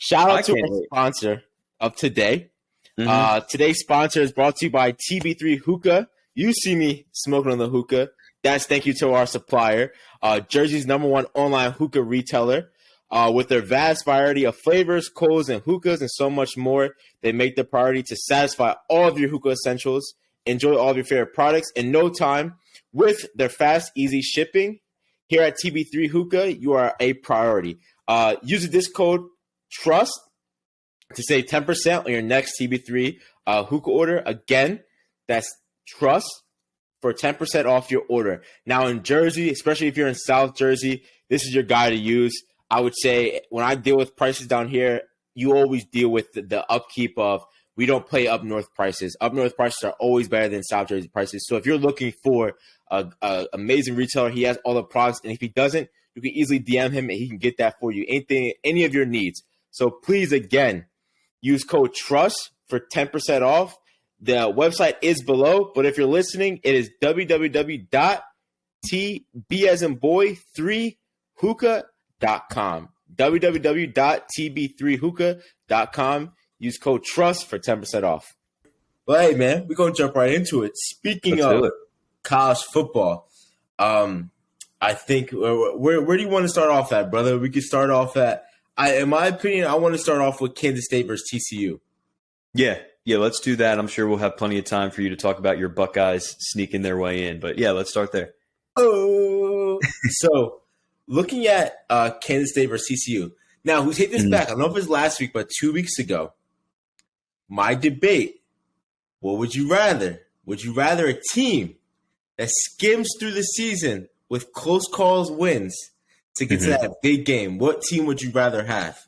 Shout I out to can't our wait. sponsor of today. Mhm. Today's sponsor is brought to you by TB3 Hookah. You see me smoking on the hookah. That's thank you to our supplier, Jersey's #1 online hookah retailer. With their vast variety of flavors, coals, and hookahs, and so much more, they make the priority to satisfy all of your hookah essentials. Enjoy all of your favorite products in no time with their fast, easy shipping. Here at TB3 Hookah, you are a priority. Use the discount code TRUST to save 10% on your next TB3 hookah order. Again, that's TRUST for 10% off your order. Now in Jersey, especially if you're in South Jersey, this is your guy to use. I would say when I deal with prices down here, you always deal with the upkeep of we don't play up north prices. Up north prices are always better than South Jersey prices. So if you're looking for a amazing retailer, he has all the products, and if he doesn't, you can easily DM him and he can get that for you. Any of your needs. So please, again, use code TRUST for 10% off. The website is below, but if you're listening, it is www.tb3hookah.com. www.tb3hookah.com. Use code TRUST for 10% off. But hey, man, we're going to jump right into it. Speaking Let's of do it. college football, I think where do you want to start off at, brother? We could start off at, in my opinion, I want to start off with Kansas State versus TCU. Yeah, let's do that. I'm sure we'll have plenty of time for you to talk about your Buckeyes sneaking their way in. But yeah, let's start there. Oh, so looking at Kansas State versus TCU. Now, who take this back? I don't know if it was last week, but 2 weeks ago, my debate, what would you rather? Would you rather a team that skims through the season with close calls wins to get to that big game? What team would you rather have?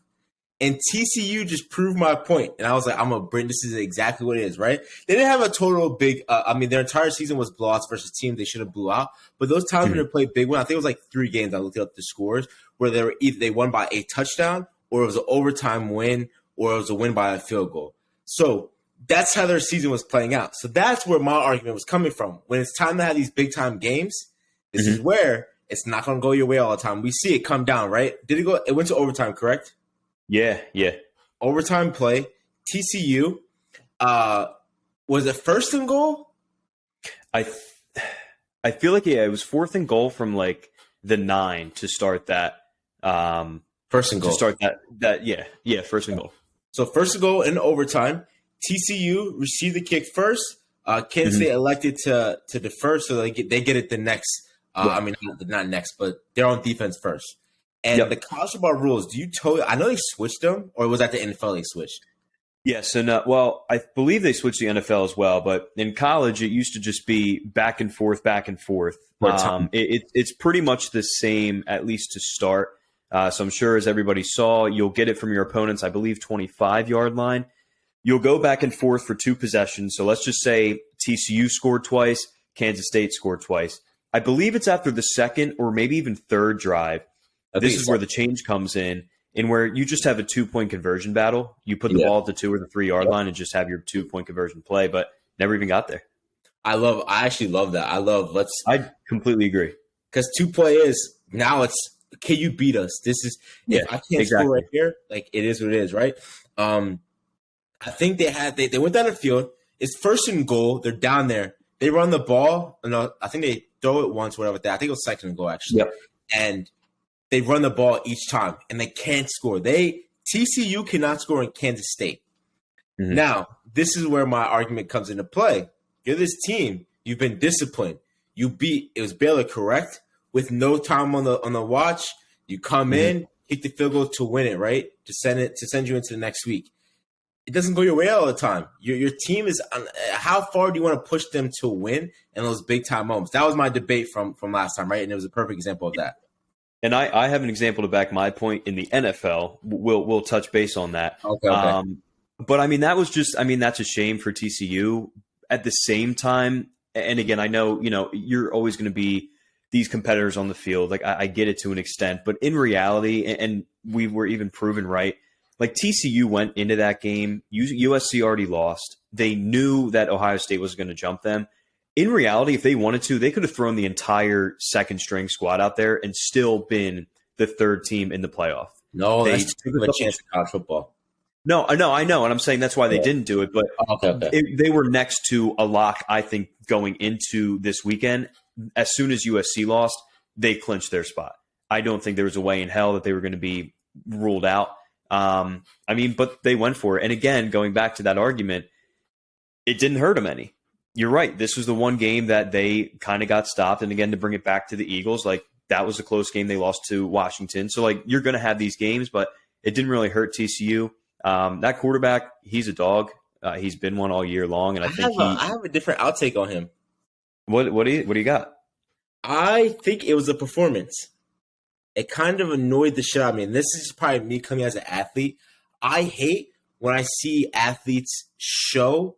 And TCU just proved my point. And I was like, I'm going to bring this is exactly what it is, right? They didn't have a total big their entire season was blowouts versus teams they should have blew out. But those times when they played big one, I think it was like 3 games. I looked up the scores where they were either they won by a touchdown, or it was an overtime win, or it was a win by a field goal. So that's how their season was playing out. So that's where my argument was coming from. When it's time to have these big time games, this is where it's not going to go your way all the time. We see it come down, right? Did it go? It went to overtime, correct? Yeah. Overtime play. TCU. Was it first and goal? I feel like it was 4th and goal from like the 9 to start that. First and goal. To start that. First and goal. So first and goal in overtime. TCU received the kick first. Kansas State elected to defer, so they get it the next. Not next, but they're on defense first. And the college football rules, I know they switched them, or was that the NFL they switched? Yeah, I believe they switched the NFL as well, but in college it used to just be back and forth. It's pretty much the same, at least to start. So I'm sure, as everybody saw, you'll get it from your opponent's, I believe, 25-yard line. You'll go back and forth for 2 possessions. So let's just say TCU scored twice, Kansas State scored twice. I believe it's after the second or maybe even third drive. This is where the change comes in where you just have a 2-point conversion battle. You put the ball at the 2 or the 3-yard line and just have your 2-point conversion play, but never even got there. I actually love that. I completely agree. Because 2-play is, now it's, can you beat us? This is, if I can't score right here, like it is what it is, right? I think they went down the field. It's first and goal. They're down there. They run the ball. No, I think they throw it once, whatever. I think it was second and goal, actually. Yep. And they run the ball each time, and they can't score. TCU cannot score in Kansas State. Now, this is where my argument comes into play. You're this team. You've been disciplined. It was Baylor, correct? With no time on the watch, you come in, kick the field goal to win it, right? To send you into the next week. It doesn't go your way all the time. Your team is how far do you want to push them to win in those big time moments? That was my debate from last time, right? And it was a perfect example of that. And I have an example to back my point in the NFL. We'll touch base on that. Okay. But that's a shame for TCU. At the same time, and again, I know you're always going to be these competitors on the field. Like I get it to an extent, but in reality, and we were even proven right. Like TCU went into that game. USC already lost. They knew that Ohio State was going to jump them. In reality, if they wanted to, they could have thrown the entire second string squad out there and still been the third team in the playoff. No, that's too good of a chance in college football. No, I know, and I'm saying that's why they didn't do it. But Okay. they were next to a lock, I think, going into this weekend. As soon as USC lost, they clinched their spot. I don't think there was a way in hell that they were going to be ruled out. But they went for it. And again, going back to that argument, it didn't hurt them any. You're right. This was the one game that they kind of got stopped. And again, to bring it back to the Eagles, like that was a close game. They lost to Washington. So like you're going to have these games, but it didn't really hurt TCU. That quarterback, he's a dog. He's been one all year long, and I have a different outtake on him. What do you got? I think it was a performance. It kind of annoyed the shit out of me. And this is probably me coming as an athlete. I hate when I see athletes show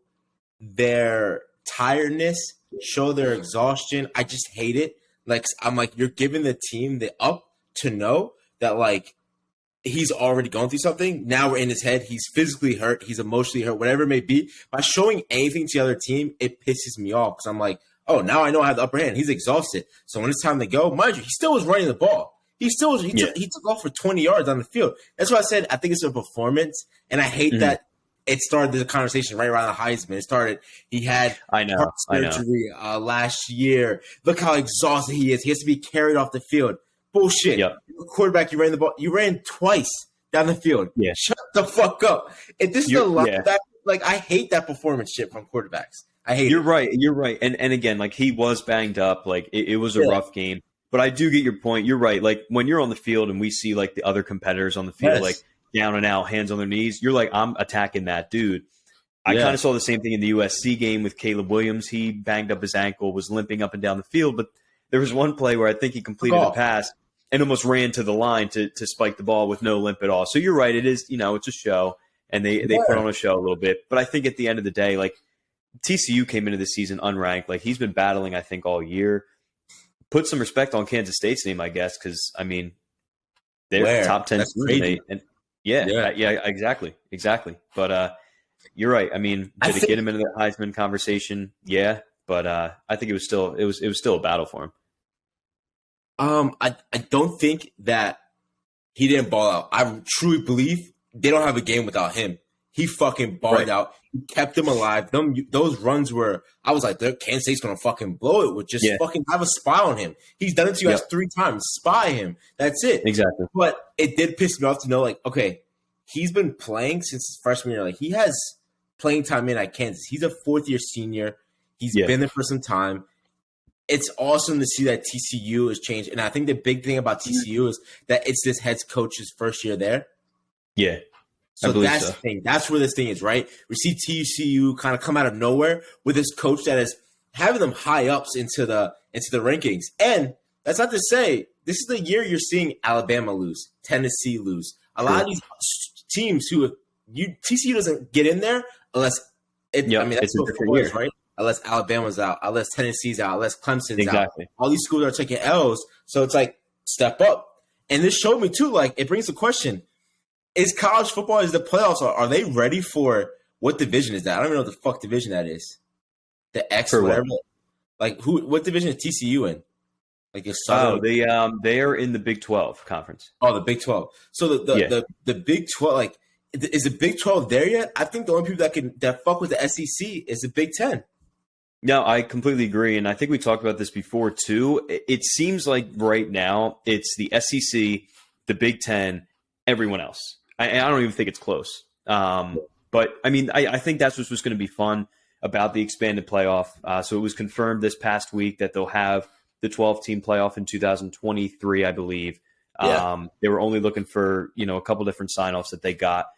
their tiredness, show their exhaustion. I just hate it. Like I'm like, you're giving the team the up to know that like he's already going through something. Now we're in his head. He's physically hurt. He's emotionally hurt, whatever it may be. By showing anything to the other team, it pisses me off because I'm like, oh, now I know I have the upper hand. He's exhausted. So when it's time to go, mind you, he still was running the ball. He took off for 20 yards on the field. That's why I said I think it's a performance. And I hate that it started the conversation right around the Heisman. It started, he had heart surgery last year. Look how exhausted he is. He has to be carried off the field. Bullshit. Yep. Quarterback, you ran the ball. You ran twice down the field. Yeah. Shut the fuck up. If this is a lot that, like, I hate that performance shit from quarterbacks. I hate You're right. And again, like he was banged up. Like it was a rough game. But I do get your point. You're right. Like when you're on the field and we see like the other competitors on the field, like down and out, hands on their knees, you're like, I'm attacking that dude. I kind of saw the same thing in the USC game with Caleb Williams. He banged up his ankle, was limping up and down the field. But there was one play where I think he completed a pass and almost ran to the line to spike the ball with no limp at all. So you're right. It is, it's a show, and they put on a show a little bit. But I think at the end of the day, like TCU came into the season unranked. Like he's been battling, I think, all year. Put some respect on Kansas State's name, I guess, because, I mean, they're top 10. Exactly. But you're right. I mean, did it get him into the Heisman conversation? Yeah. But I think it was still a battle for him. I don't think that he didn't ball out. I truly believe they don't have a game without him. He fucking balled out. He kept them alive. Those runs were, I was like, Kansas State's going to fucking blow it with just fucking have a spy on him. He's done it to you guys 3 times. Spy him. That's it. Exactly. But it did piss me off to know, like, okay, he's been playing since his freshman year. Like, he has playing time in at Kansas. He's a 4th-year senior. He's been there for some time. It's awesome to see that TCU has changed. And I think the big thing about TCU is that it's this head coach's first year there. Yeah. So that's the thing. That's where this thing is, right? We see TCU kind of come out of nowhere with this coach that is having them high ups into the rankings. And that's not to say this is the year you're seeing Alabama lose, Tennessee lose. A lot of these teams TCU doesn't get in there unless that's what football is, right? Unless Alabama's out, unless Tennessee's out, unless Clemson's out. All these schools are taking L's. So it's like, step up. And this showed me too, like, it brings the question. Is college football, is the playoffs, are they ready for what division is that? I don't even know what the fuck division that is. The X or whatever. Like what division is TCU in? Like they are in the Big 12 conference. Oh, the Big 12. So the Big 12, like, is the Big 12 there yet? I think the only people that fuck with the SEC is the Big 10. No, I completely agree. And I think we talked about this before too. It seems like right now it's the SEC, the Big 10, everyone else. I don't even think it's close. But, I mean, I think that's what was going to be fun about the expanded playoff. So it was confirmed this past week that they'll have the 12-team playoff in 2023, I believe. They were only looking for, a couple different sign-offs that they got.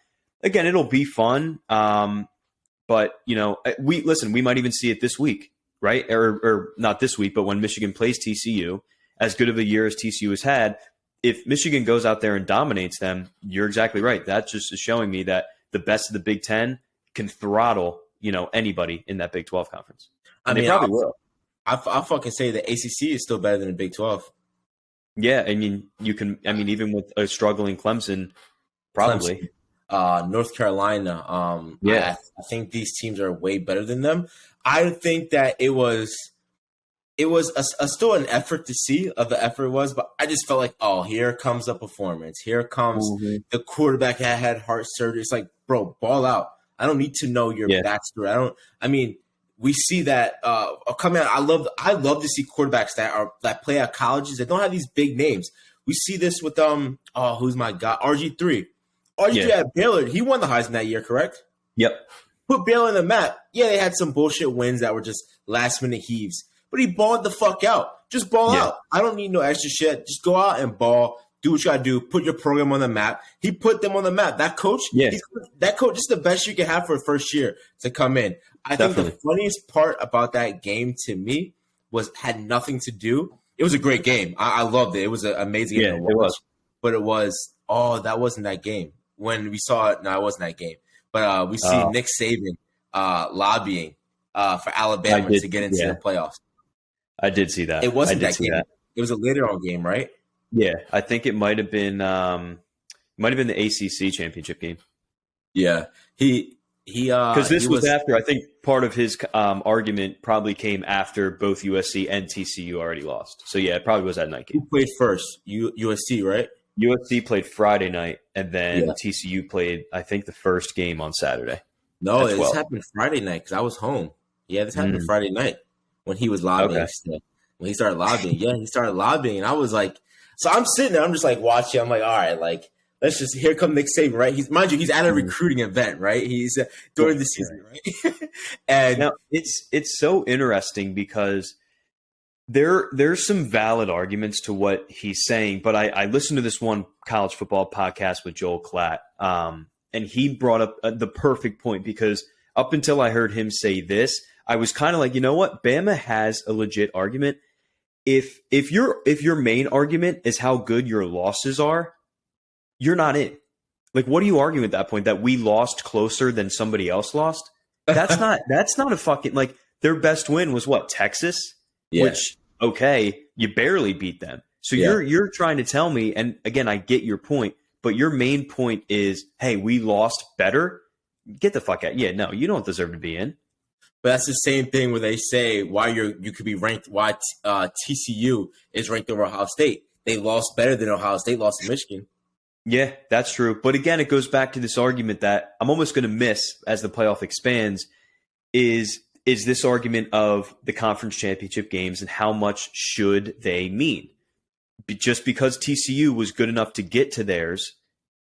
Again, it'll be fun. But, we might even see it this week, right? Or not this week, but when Michigan plays TCU, as good of a year as TCU has had, if Michigan goes out there and dominates them, you're exactly right. That just is showing me that the best of the Big 10 can throttle, anybody in that Big 12 conference. And they probably will. I'll fucking say the ACC is still better than the Big 12. Yeah, I mean, even with a struggling Clemson, probably. North Carolina. I think these teams are way better than them. I think that it was it was still an effort to see of the effort it was, but I just felt like, oh, here comes the performance. Here comes the quarterback that had heart surgery. It's like, bro, ball out. I don't need to know your backstory. We see that coming out. I love to see quarterbacks that play at colleges that don't have these big names. We see this with who's my guy? RG3. RG3 at Baylor. He won the Heisman that year, correct? Yep. Put Baylor on the map. Yeah, they had some bullshit wins that were just last minute heaves. But he balled the fuck out. Just ball out. I don't need no extra shit. Just go out and ball. Do what you gotta do. Put your program on the map. He put them on the map. That coach, that coach is the best you can have for a first year to come in. I think the funniest part about that game to me had nothing to do. It was a great game. I loved it. It was an amazing game to watch. It was. But it was, that wasn't that game. When we saw it, no, it wasn't that game. But we see Nick Saban lobbying for Alabama to get into the playoffs. I did see that. It wasn't that game. It was a later on game, right? Yeah, I think it might have been the ACC championship game. Yeah, because this was after. I think part of his argument probably came after both USC and TCU already lost. So yeah, it probably was that night game. Who played first? USC, right? USC played Friday night, and then TCU played, I think, the first game on Saturday. No, this happened Friday night because I was home. Yeah, this happened Friday night when he was lobbying. Okay. When he started lobbying, he started lobbying, and I was like, so I'm sitting there, I'm just like watching. I'm like, all right, like let's just here come Nick Saban, right? He's at a recruiting event, right? He's during the season, right? And now it's so interesting because there's some valid arguments to what he's saying, but I listened to this one college football podcast with Joel Klatt, and he brought up the perfect point because up until I heard him say this, I was kind of like, you know what? Bama has a legit argument. If your main argument is how good your losses are, you're not in. Like, what are you arguing at that point? That we lost closer than somebody else lost? That's not a fucking, like, their best win was what, Texas? Yeah. Which, okay, you barely beat them. So you're trying to tell me, and again, I get your point, but your main point is, hey, we lost better. Get the fuck out. Yeah, no, you don't deserve to be in. But that's the same thing where they say why you could be ranked, why TCU is ranked over Ohio State. They lost better than Ohio State lost to Michigan. Yeah, that's true. But again, it goes back to this argument that I'm almost going to miss as the playoff expands is this argument of the conference championship games and how much should they mean? Just because TCU was good enough to get to theirs,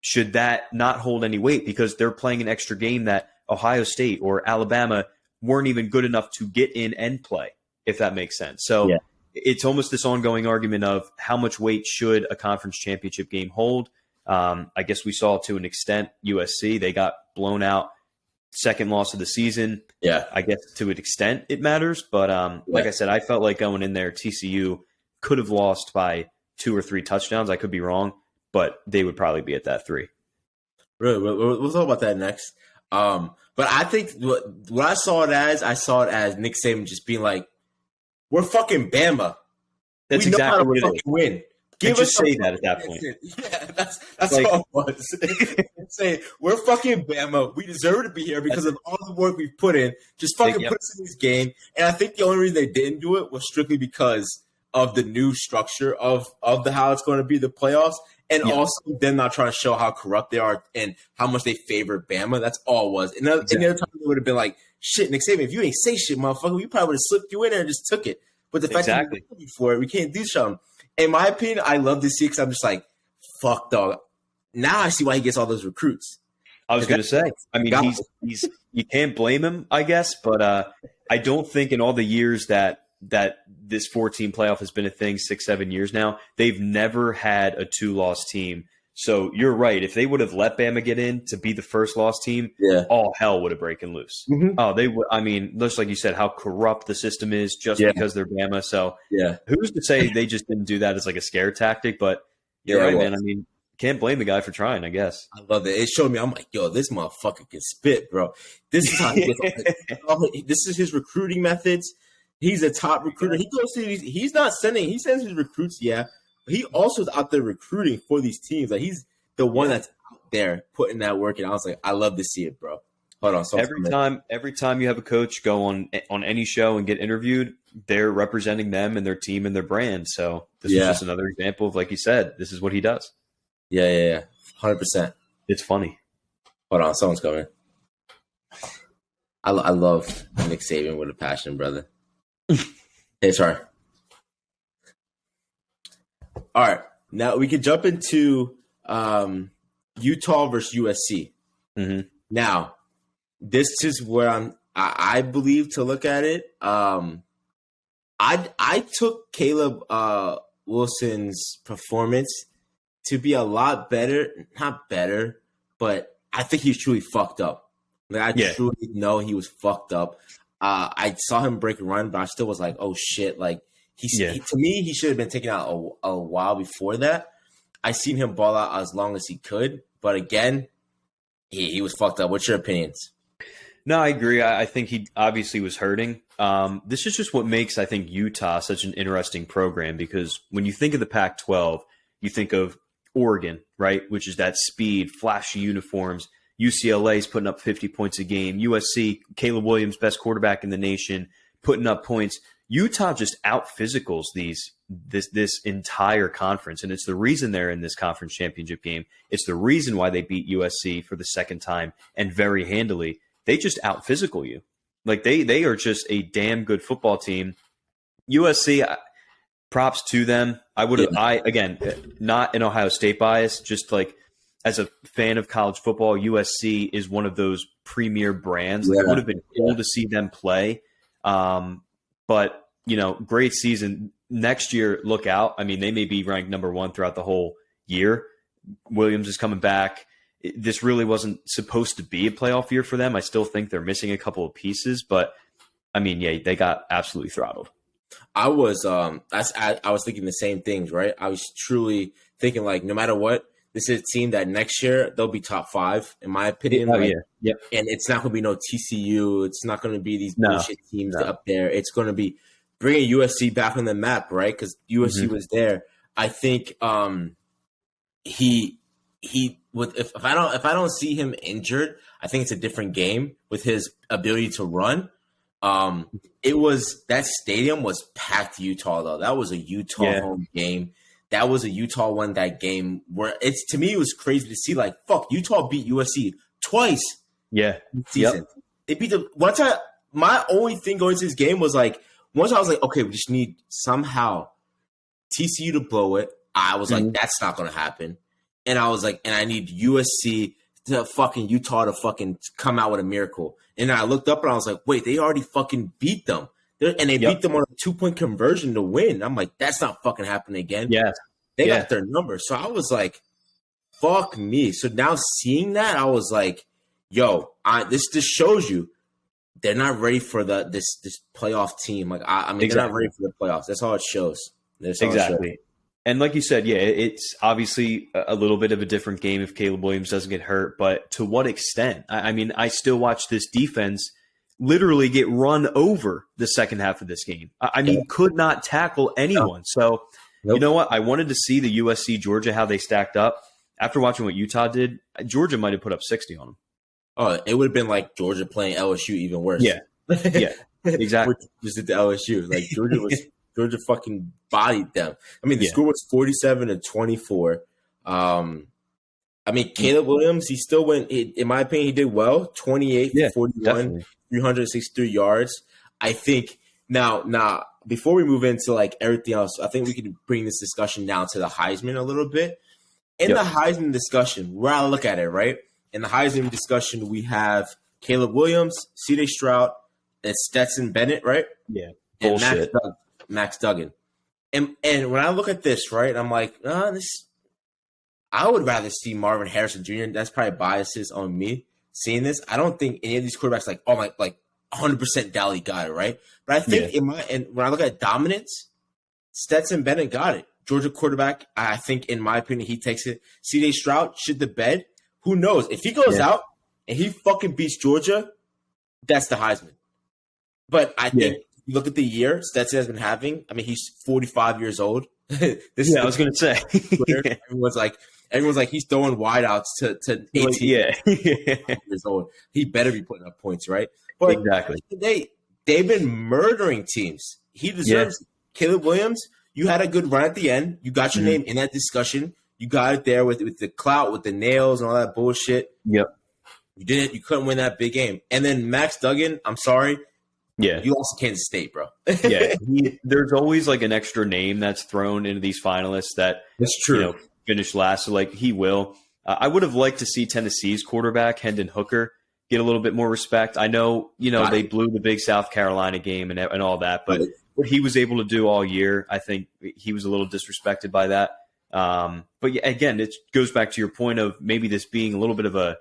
should that not hold any weight because they're playing an extra game that Ohio State or Alabama weren't even good enough to get in and play, if that makes sense. So it's almost this ongoing argument of how much weight should a conference championship game hold. I guess we saw to an extent USC, they got blown out, second loss of the season. Yeah, I guess to an extent it matters. But like I said, I felt like going in there, TCU could have lost by 2 or 3 touchdowns. I could be wrong, but they would probably be at that 3. Really? We'll talk about that next. But I think what I saw it as Nick Saban just being like, we're fucking Bama. That's exactly what it is. Win. Give us say that at that point. Yeah, that's like, all it was. Say, we're fucking Bama. We deserve to be here because of all the work we've put in. Just fucking put us in this game. And I think the only reason they didn't do it was strictly because of the new structure of how it's going to be the playoffs. And also them not trying to show how corrupt they are and how much they favor Bama. That's all it was. And the other time they would have been like, shit, Nick Saban, if you ain't say shit, motherfucker, we probably would have slipped you in there and just took it. But the fact that we paid for it, we can't do something. In my opinion, I love to see it because I'm just like, fuck, dog. Now I see why he gets all those recruits. I was going to say, I mean, he's you can't blame him, I guess. But I don't think in all the years that this 4-team playoff has been a thing, 6-7 years now, they've never had a 2-loss team. So you're right. If they would have let Bama get in to be the first loss team, all hell would have broken loose. Mm-hmm. Oh, they would. I mean, just like you said, how corrupt the system is just because they're Bama. So who's to say they just didn't do that as like a scare tactic? But you're right, man. I mean, can't blame the guy for trying, I guess. I love it. It showed me. I'm like, yo, this motherfucker can spit, bro. This is how he gets. This is his recruiting methods. He's a top recruiter. He goes to these. He's not sending. He sends his recruits, but he also is out there recruiting for these teams. Like he's the one that's out there putting that work in. I was like, I love to see it, bro. Hold on. Every time you have a coach go on any show and get interviewed, they're representing them and their team and their brand. So this is just another example of, like you said, this is what he does. Yeah. 100%. It's funny. Hold on. Someone's coming. I love Nick Saban with a passion, brother. Hey, sorry. All right. Now we can jump into Utah versus USC. Mm-hmm. Now, this is where I believe to look at it. I took Caleb Wilson's performance to be a lot better. Not better, but I think he's truly fucked up. Like, I truly know he was fucked up. I saw him break a run, but I still was like, oh shit. Like to me, he should have been taken out a while before that. I seen him ball out as long as he could, but again, he was fucked up. What's your opinions? No, I agree. I think he obviously was hurting. This is just what makes, I think, Utah such an interesting program, because when you think of the Pac-12, you think of Oregon, right, which is that speed, flashy uniforms. UCLA is putting up 50 points a game. USC, Caleb Williams, best quarterback in the nation, putting up points. Utah just out-physicals this entire conference, and it's the reason they're in this conference championship game. It's the reason why they beat USC for the second time, and very handily. They just out-physical you. Like, they are just a damn good football team. USC, props to them. Again, not an Ohio State bias, just like as a fan of college football, USC is one of those premier brands. Like, it would have been cool to see them play. But, great season. Next year, look out. I mean, they may be ranked number one throughout the whole year. Williams is coming back. This really wasn't supposed to be a playoff year for them. I still think they're missing a couple of pieces, but I mean, they got absolutely throttled. I was thinking the same things, right? I was truly thinking, like, no matter what, this is a team that next year they'll be top 5, in my opinion. And it's not going to be no TCU. It's not going to be these bullshit teams up there. It's going to be bringing USC back on the map, right? Because USC was there. I think if I don't see him injured, I think it's a different game with his ability to run. That stadium was packed Utah, though. That was a Utah home game. That was a Utah won that game, where to me it was crazy to see, like, fuck, Utah beat USC twice. Yeah. Season. They beat them one time. My only thing going to this game was, like, once I was like, okay, we just need somehow TCU to blow it. I was like, that's not going to happen. And I was like, and I need USC to fucking Utah to fucking come out with a miracle. And I looked up and I was like, wait, they already fucking beat them. And they beat them on a 2-point conversion to win. I'm like, that's not fucking happening again. Yeah. They got their number. So I was like, fuck me. So now seeing that, I was like, yo, this just shows you they're not ready for this playoff team. Like, I mean, they're not ready for the playoffs. That's all it shows. Exactly. And like you said, it's obviously a little bit of a different game if Caleb Williams doesn't get hurt. But to what extent? I mean, I still watch this defense literally get run over the second half of this game. I mean, could not tackle anyone. So, you know what? I wanted to see the USC Georgia, how they stacked up. After watching what Utah did, Georgia might have put up 60 on them. Oh, it would have been like Georgia playing LSU even worse. Yeah, exactly. Just at the LSU. Like, Georgia fucking bodied them. I mean, the score was 47-24. I mean, Caleb Williams, he still went, in my opinion, he did well. 28 for 41, definitely. 363 yards. I think now, before we move into, like, everything else, I think we could bring this discussion down to the Heisman a little bit. In the Heisman discussion, where I look at it, right? In the Heisman discussion, we have Caleb Williams, C.J. Stroud, and Stetson Bennett, right? Yeah. And Max Duggan. And when I look at this, right, I'm like, I would rather see Marvin Harrison Jr. That's probably biases on me seeing this. I don't think any of these quarterbacks like 100% Dally got it, right? But I think when I look at dominance, Stetson Bennett got it. Georgia quarterback, I think, in my opinion, he takes it. C.J. Stroud shit the bed. Who knows? If he goes out and he fucking beats Georgia, that's the Heisman. But I think you look at the year Stetson has been having. I mean, he's 45 years old. I was going to say. Everyone's like, Everyone's like, he's throwing wideouts to 18 years old. He better be putting up points, right? But exactly. They've been murdering teams. He deserves it. Caleb Williams, you had a good run at the end. You got your name in that discussion. You got it there with the clout, with the nails and all that bullshit. Yep. You didn't. You couldn't win that big game. And then Max Duggan, I'm sorry. Yeah. You lost to Kansas State, bro. Yeah. There's always like an extra name that's thrown into these finalists that finish last. So like he will. I would have liked to see Tennessee's quarterback, Hendon Hooker, get a little bit more respect. I know, they blew the big South Carolina game and all that, but what he was able to do all year, I think he was a little disrespected by that. But yeah, again, it goes back to your point of maybe this being a little bit of a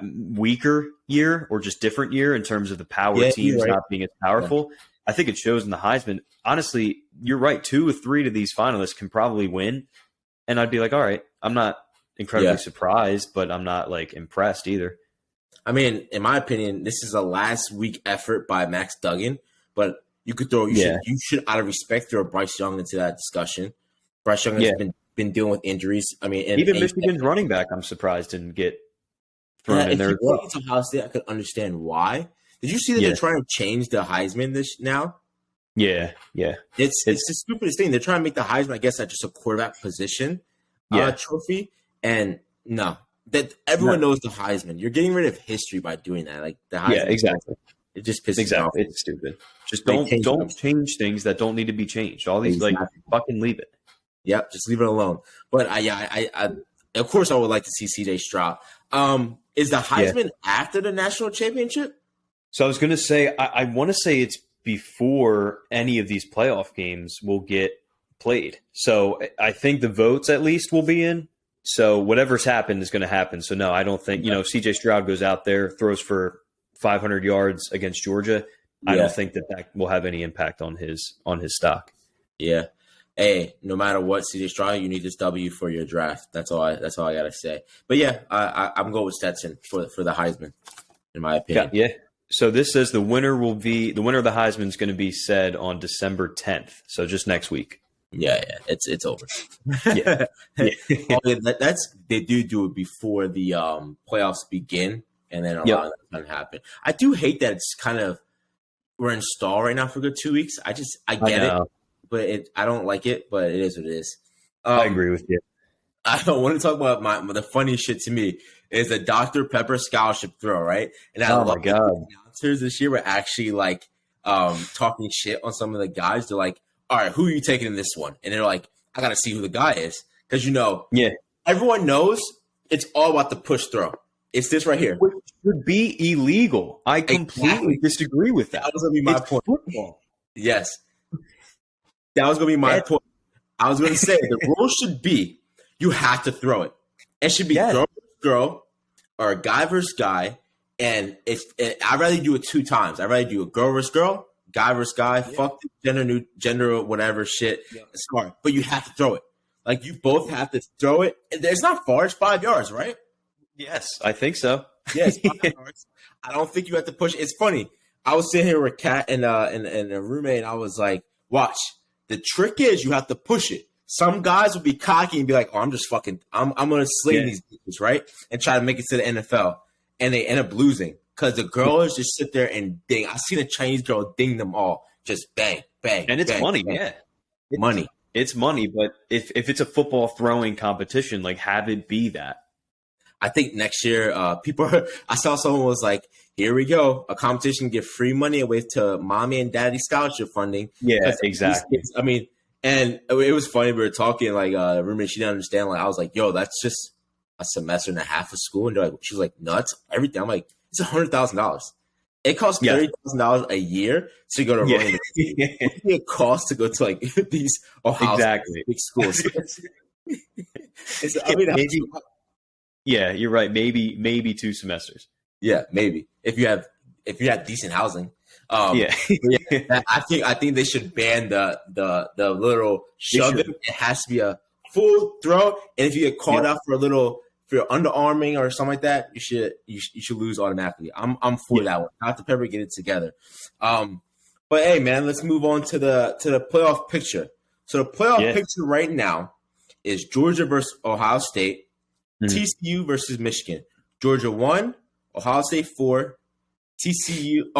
weaker year or just different year in terms of the power teams not being as powerful. I think it shows in the Heisman. Honestly, you're right. 2 or 3 of these finalists can probably win. And I'd be like, all right, I'm not incredibly surprised, but I'm not like impressed either. I mean, in my opinion, this is a last week effort by Max Duggan, but you could throw, you should out of respect throw Bryce Young into that discussion. Bryce Young has been dealing with injuries. I mean, even Michigan's running back, I'm surprised didn't get thrown in there as well. If Ohio State, I could understand why. Did you see that they're trying to change the Heisman this now? Yeah. It's the stupidest thing. They're trying to make the Heisman, I guess, that's just a quarterback position trophy. And no, that everyone knows the Heisman. You're getting rid of history by doing that. Like the Heisman. Yeah, exactly. It just pisses me off. It's stupid. Just don't change things that don't need to be changed. All these fucking leave it. Yep, just leave it alone. But I of course I would like to see CJ Stroud. Is the Heisman after the national championship? So I was going to say, I want to say it's before any of these playoff games will get played. So I think the votes at least will be in. So whatever's happened is going to happen. So no, I don't think, if CJ Stroud goes out there, throws for 500 yards against Georgia, I don't think that will have any impact on his stock. Yeah. Hey, no matter what, CJ Stroud, you need this W for your draft. That's all I gotta say. But yeah, I'm going with Stetson for the Heisman, in my opinion. Yeah. So this says the winner of the Heisman is going to be said on December 10th. So just next week. Yeah, it's over. Yeah. That's they do it before the playoffs begin, and then allow that to happen. I do hate that it's kind of we're in stall right now for a good 2 weeks. I get it. But I don't like it, but it is what it is. I agree with you. I don't want to talk about the funny shit to me is the Dr. Pepper scholarship throw, right? And I love the announcers this year were actually like talking shit on some of the guys. They're like, all right, who are you taking in this one? And they're like, I got to see who the guy is. Because, everyone knows it's all about the push throw. It's this right here. Which should be illegal. I completely disagree with that. That was going to be my point. Football. Yes. That was going to be my point. I was going to say the rule should be you have to throw it. It should be girl versus girl or guy versus guy. And I'd rather do it 2 times. I'd rather do a girl versus girl, guy versus guy. Fuck the gender, whatever shit. Yeah. It's smart. But you have to throw it. Like you both have to throw it. It's not far. It's 5 yards, right? Yes, I think so. Yeah, it's 5 yards. I don't think you have to push. It's funny. I was sitting here with Kat and a roommate, and I was like, watch. The trick is you have to push it. Some guys will be cocky and be like, oh, I'm going to slay these bitches, right? And try to make it to the NFL. And they end up losing because the girls just sit there and ding. I've seen a Chinese girl ding them all. Just bang, bang, and it's bang, money, bang. Money. It's money, but if it's a football throwing competition, like have it be that. I think next year, I saw someone was like, here we go. A competition give free money away to mommy and daddy scholarship funding. Yeah, exactly. Kids, I mean, and it was funny. We were talking like roommate, she didn't understand. Like I was like, yo, that's just a semester and a half of school. And they're like, she was like, nuts, everything. I'm like, it's $100,000. It costs $30,000 a year to go to running. It costs to go to like these Ohio big schools. Yeah, you're right. Maybe 2 semesters. Yeah, maybe if you have decent housing. I think they should ban the little shove it. It has to be a full throw, and if you get called out for your underarming or something like that, you should lose automatically. I'm for that one. Dr. Pepper, get it together. But hey, man, let's move on to the playoff picture. So the playoff picture right now is Georgia versus Ohio State, Mhm. TCU versus Michigan. Georgia 1, Ohio State 4, TCU.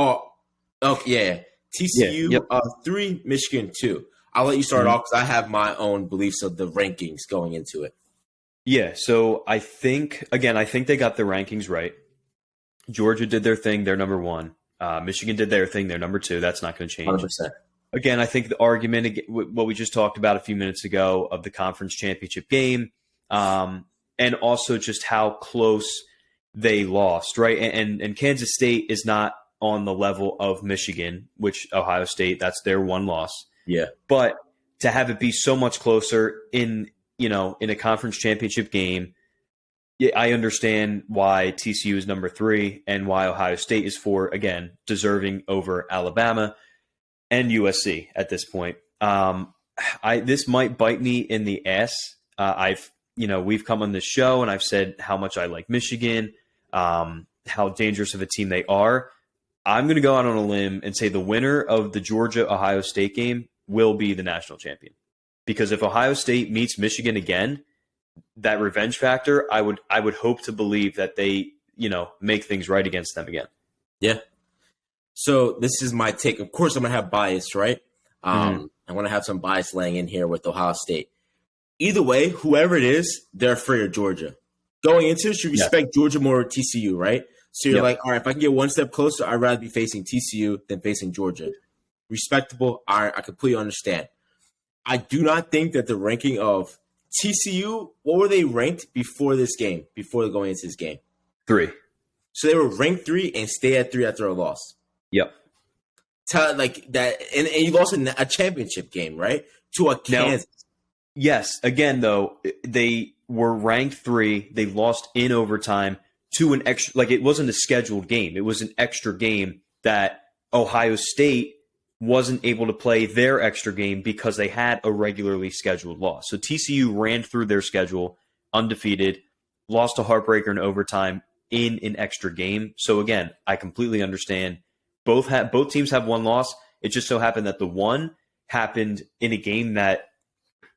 TCU yep. 3, Michigan 2. I'll let you start Mhm. off because I have my own beliefs of the rankings going into it. Yeah, so I think they got the rankings right. Georgia did their thing, they're number 1. Michigan did their thing, they're number 2. That's not going to change. 100%. Again, I think the argument, what we just talked about a few minutes ago of the conference championship game, and also just how close they lost, right? And Kansas State is not on the level of Michigan, which Ohio State, that's their one loss. Yeah. But to have it be so much closer in a conference championship game, yeah, I understand why TCU is number 3 and why Ohio State is 4, again, deserving over Alabama and USC at this point. This might bite me in the ass. We've come on this show and I've said how much I like Michigan, how dangerous of a team they are. I'm going to go out on a limb and say the winner of the Georgia-Ohio State game will be the national champion. Because if Ohio State meets Michigan again, that revenge factor, I would hope to believe that they, make things right against them again. Yeah. So this is my take. Of course, I'm going to have bias, right? I'm going to have some bias laying in here with Ohio State. Either way, whoever it is, they're afraid of Georgia. Going into it, you respect Georgia more than TCU, right? So you're like, all right, if I can get one step closer, I'd rather be facing TCU than facing Georgia. Respectable. All right, I completely understand. I do not think that the ranking of TCU, what were they ranked before this game, before going into this game? 3. So they were ranked 3 and stay at 3 after a loss. Yep. Like that, and you lost a championship game, right? To a Kansas. Now, yes. Again, though, they were ranked 3. They lost in overtime to an extra. Like it wasn't a scheduled game. It was an extra game that Ohio State wasn't able to play their extra game because they had a regularly scheduled loss. So TCU ran through their schedule undefeated, lost a heartbreaker in overtime in an extra game. So again, I completely understand. Both teams have one loss. It just so happened that the one happened in a game that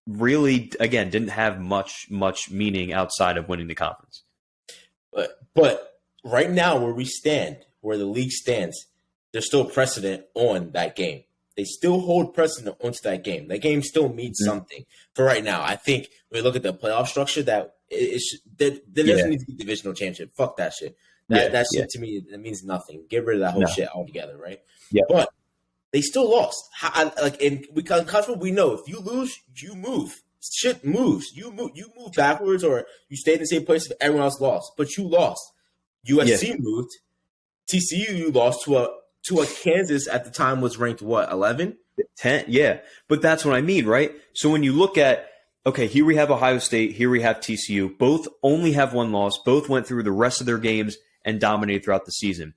really, again, didn't have much meaning outside of winning the conference. But right now, where we stand, where the league stands, there's still precedent on that game. They still hold precedent onto that game. That game still means something. For right now, I think when we look at the playoff structure, that there doesn't need to be divisional championship. Fuck that shit. That shit to me, it means nothing. Get rid of that whole shit altogether, right? Yeah. But they still lost. And we know if you lose, you move. Shit moves. You move backwards, or you stay in the same place if everyone else lost. But you lost. USC moved. TCU, you lost to a Kansas at the time was ranked what, 11? 10, yeah. But that's what I mean, right? So when you look at, okay, here we have Ohio State, here we have TCU. Both only have one loss. Both went through the rest of their games and dominated throughout the season.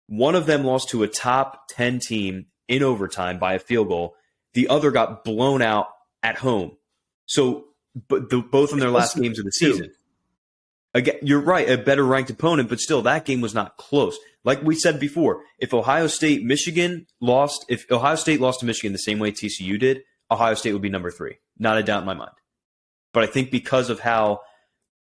One of them lost to a top 10 team in overtime by a field goal. The other got blown out at home. So both in their last games of the season. Again, you're right, a better ranked opponent, but still, that game was not close. Like we said before, if Ohio State lost to Michigan the same way TCU did, Ohio State would be number 3. Not a doubt in my mind. But I think because of how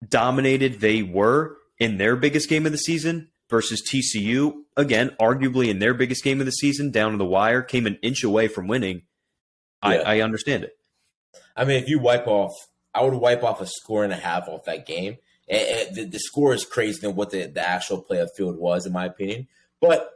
dominated they were in their biggest game of the season versus TCU, again, arguably in their biggest game of the season, down to the wire, came an inch away from winning, I understand it. I mean, if you I would wipe off a score and a half off that game. And the score is crazy than what the actual play of field was, in my opinion. But,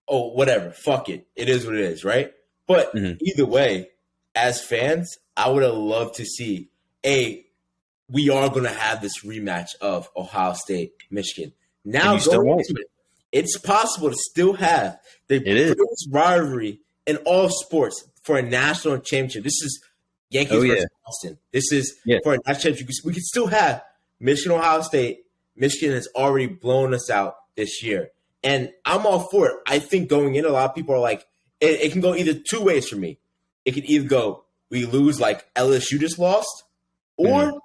whatever. Fuck it. It is what it is, right? But either way, as fans, I would have loved to see, we are going to have this rematch of Ohio State, Michigan. Now, going into it, it's possible to still have the biggest rivalry in all sports for a national championship. This is Yankees versus Boston. This is for a national championship. We can still have Michigan, Ohio State. Michigan has already blown us out this year. And I'm all for it. I think going in, a lot of people are like, it can go either two ways for me. It can either go, we lose like LSU just lost, or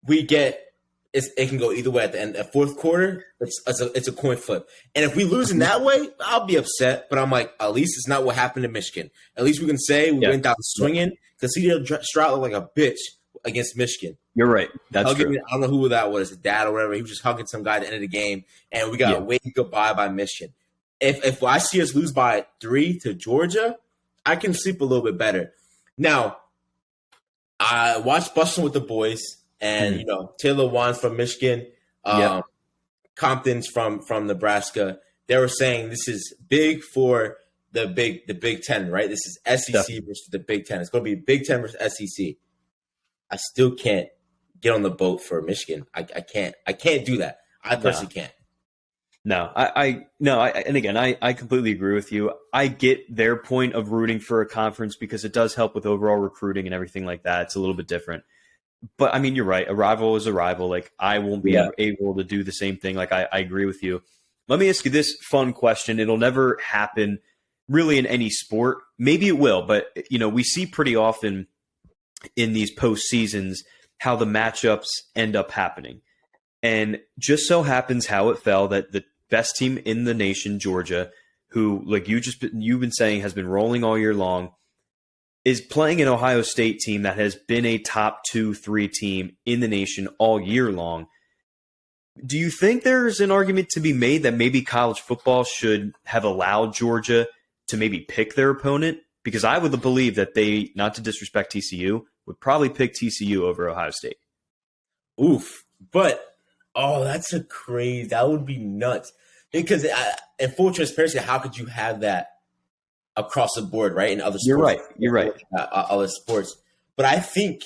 it can go either way at the end. At fourth quarter, it's a coin flip. And if we lose in that way, I'll be upset. But I'm like, at least it's not what happened to Michigan. At least we can say we went down swinging, because CJ Stroud looked like a bitch against Michigan. You're right. That's true. I don't know who that was, his dad or whatever. He was just hugging some guy at the end of the game, and we got waved goodbye by Michigan. If I see us lose by 3 to Georgia, I can sleep a little bit better. Now, I watched Bustin' with the Boys, and Taylor Wan's from Michigan, Compton's from Nebraska. They were saying this is big for the Big Ten, right? This is SEC versus the Big Ten. It's going to be Big Ten versus SEC. I still can't get on the boat for Michigan. I can't do that. I personally can't. No, and again, I completely agree with you. I get their point of rooting for a conference because it does help with overall recruiting and everything like that. It's a little bit different. But I mean, you're right. A rival is a rival. Like, I won't be able to do the same thing. Like, I agree with you. Let me ask you this fun question. It'll never happen really in any sport. Maybe it will, but we see pretty often in these postseasons how the matchups end up happening. And just so happens how it fell that the best team in the nation, Georgia, who, like you've been saying, has been rolling all year long, is playing an Ohio State team that has been a top 2-3 team in the nation all year long. Do you think there's an argument to be made that maybe college football should have allowed Georgia to maybe pick their opponent? Because I would believe that they, not to disrespect TCU, would probably pick TCU over Ohio State. Oof. But that would be nuts. Because in full transparency, how could you have that across the board, right? In other sports. You're right. Other sports. But I think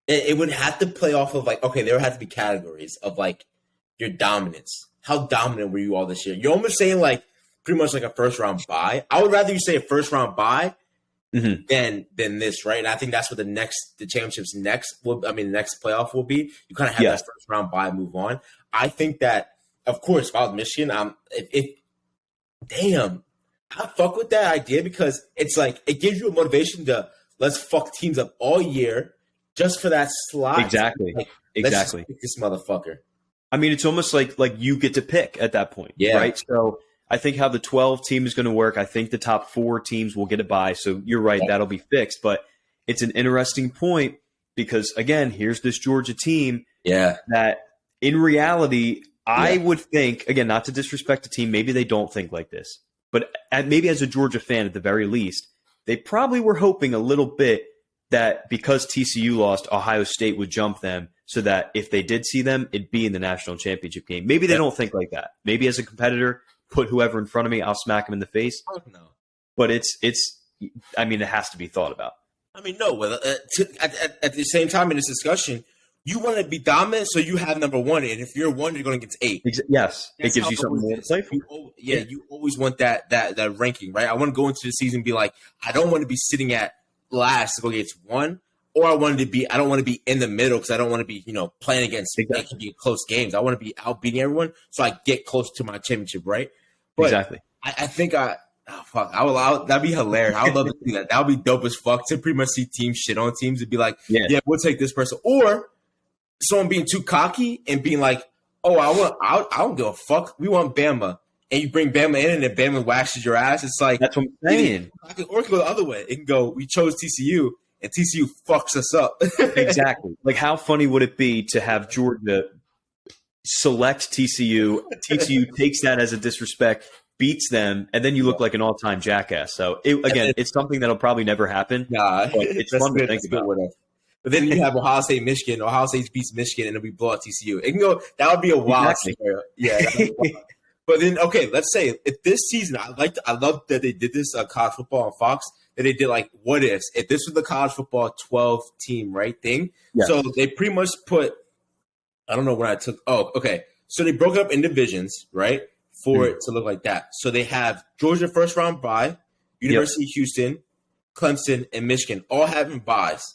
it would have to play off of, like, okay, there would have to be categories of, like, your dominance. How dominant were you all this year? You're almost saying, like, pretty much like a first-round bye. I would rather you say a first-round bye than this, right? And I think that's what the championship's next playoff will be. You kind of have that first-round bye, move on. I think that, of course, if I was Michigan, I fuck with that idea because it's like it gives you a motivation to let's fuck teams up all year just for that slot. Exactly. Like, Exactly. Let's pick this motherfucker. I mean, it's almost like you get to pick at that point, right? So I think how the 12 team is going to work, I think the top 4 teams will get a bye. So you're right, that'll be fixed. But it's an interesting point because, again, here's this Georgia team that in reality, I would think, again, not to disrespect the team, maybe they don't think like this. But maybe as a Georgia fan, at the very least, they probably were hoping a little bit that because TCU lost, Ohio State would jump them so that if they did see them, it'd be in the national championship game. Maybe they don't think like that. Maybe as a competitor, put whoever in front of me, I'll smack them in the face. Oh, no. But it has to be thought about. I mean, no. At the same time in this discussion, you want to be dominant, so you have number 1. And if you're 1, you're going against 8. Yes, it gives you something more to play for. You always want that ranking, right? I want to go into the season and be like, I don't want to be sitting at last to go against 1, or I don't want to be in the middle because I don't want to be, playing against it can be close games. I want to be out beating everyone so I get close to my championship, right? But exactly. I think that'd be hilarious. I would love to do that. That would be dope as fuck to pretty much see teams shit on teams and be like, yeah, we'll take this person. Or someone being too cocky and being like, oh, I don't give a fuck. We want Bama. And you bring Bama in and then Bama waxes your ass. It's like, that's what I'm saying. Or it can go the other way. It can go, we chose TCU and TCU fucks us up. Exactly. Like, how funny would it be to have Georgia select TCU? TCU takes that as a disrespect, beats them, and then you look like an all-time jackass. So, it's something that'll probably never happen. Nah, but it's fun to think about. But then you have Ohio State, Michigan. Ohio State beats Michigan, and then we blow out TCU. It can go. That would be a wild scenario. Yeah. But then, okay, let's say if this season, I love that they did this college football on Fox. That they did like what ifs if this was the college football 12 team right thing. Yeah. So they pretty much put. I don't know where I took. Oh, okay. So they broke it up in divisions, right, for it to look like that. So they have Georgia first round bye, University of Houston, Clemson, and Michigan all having byes.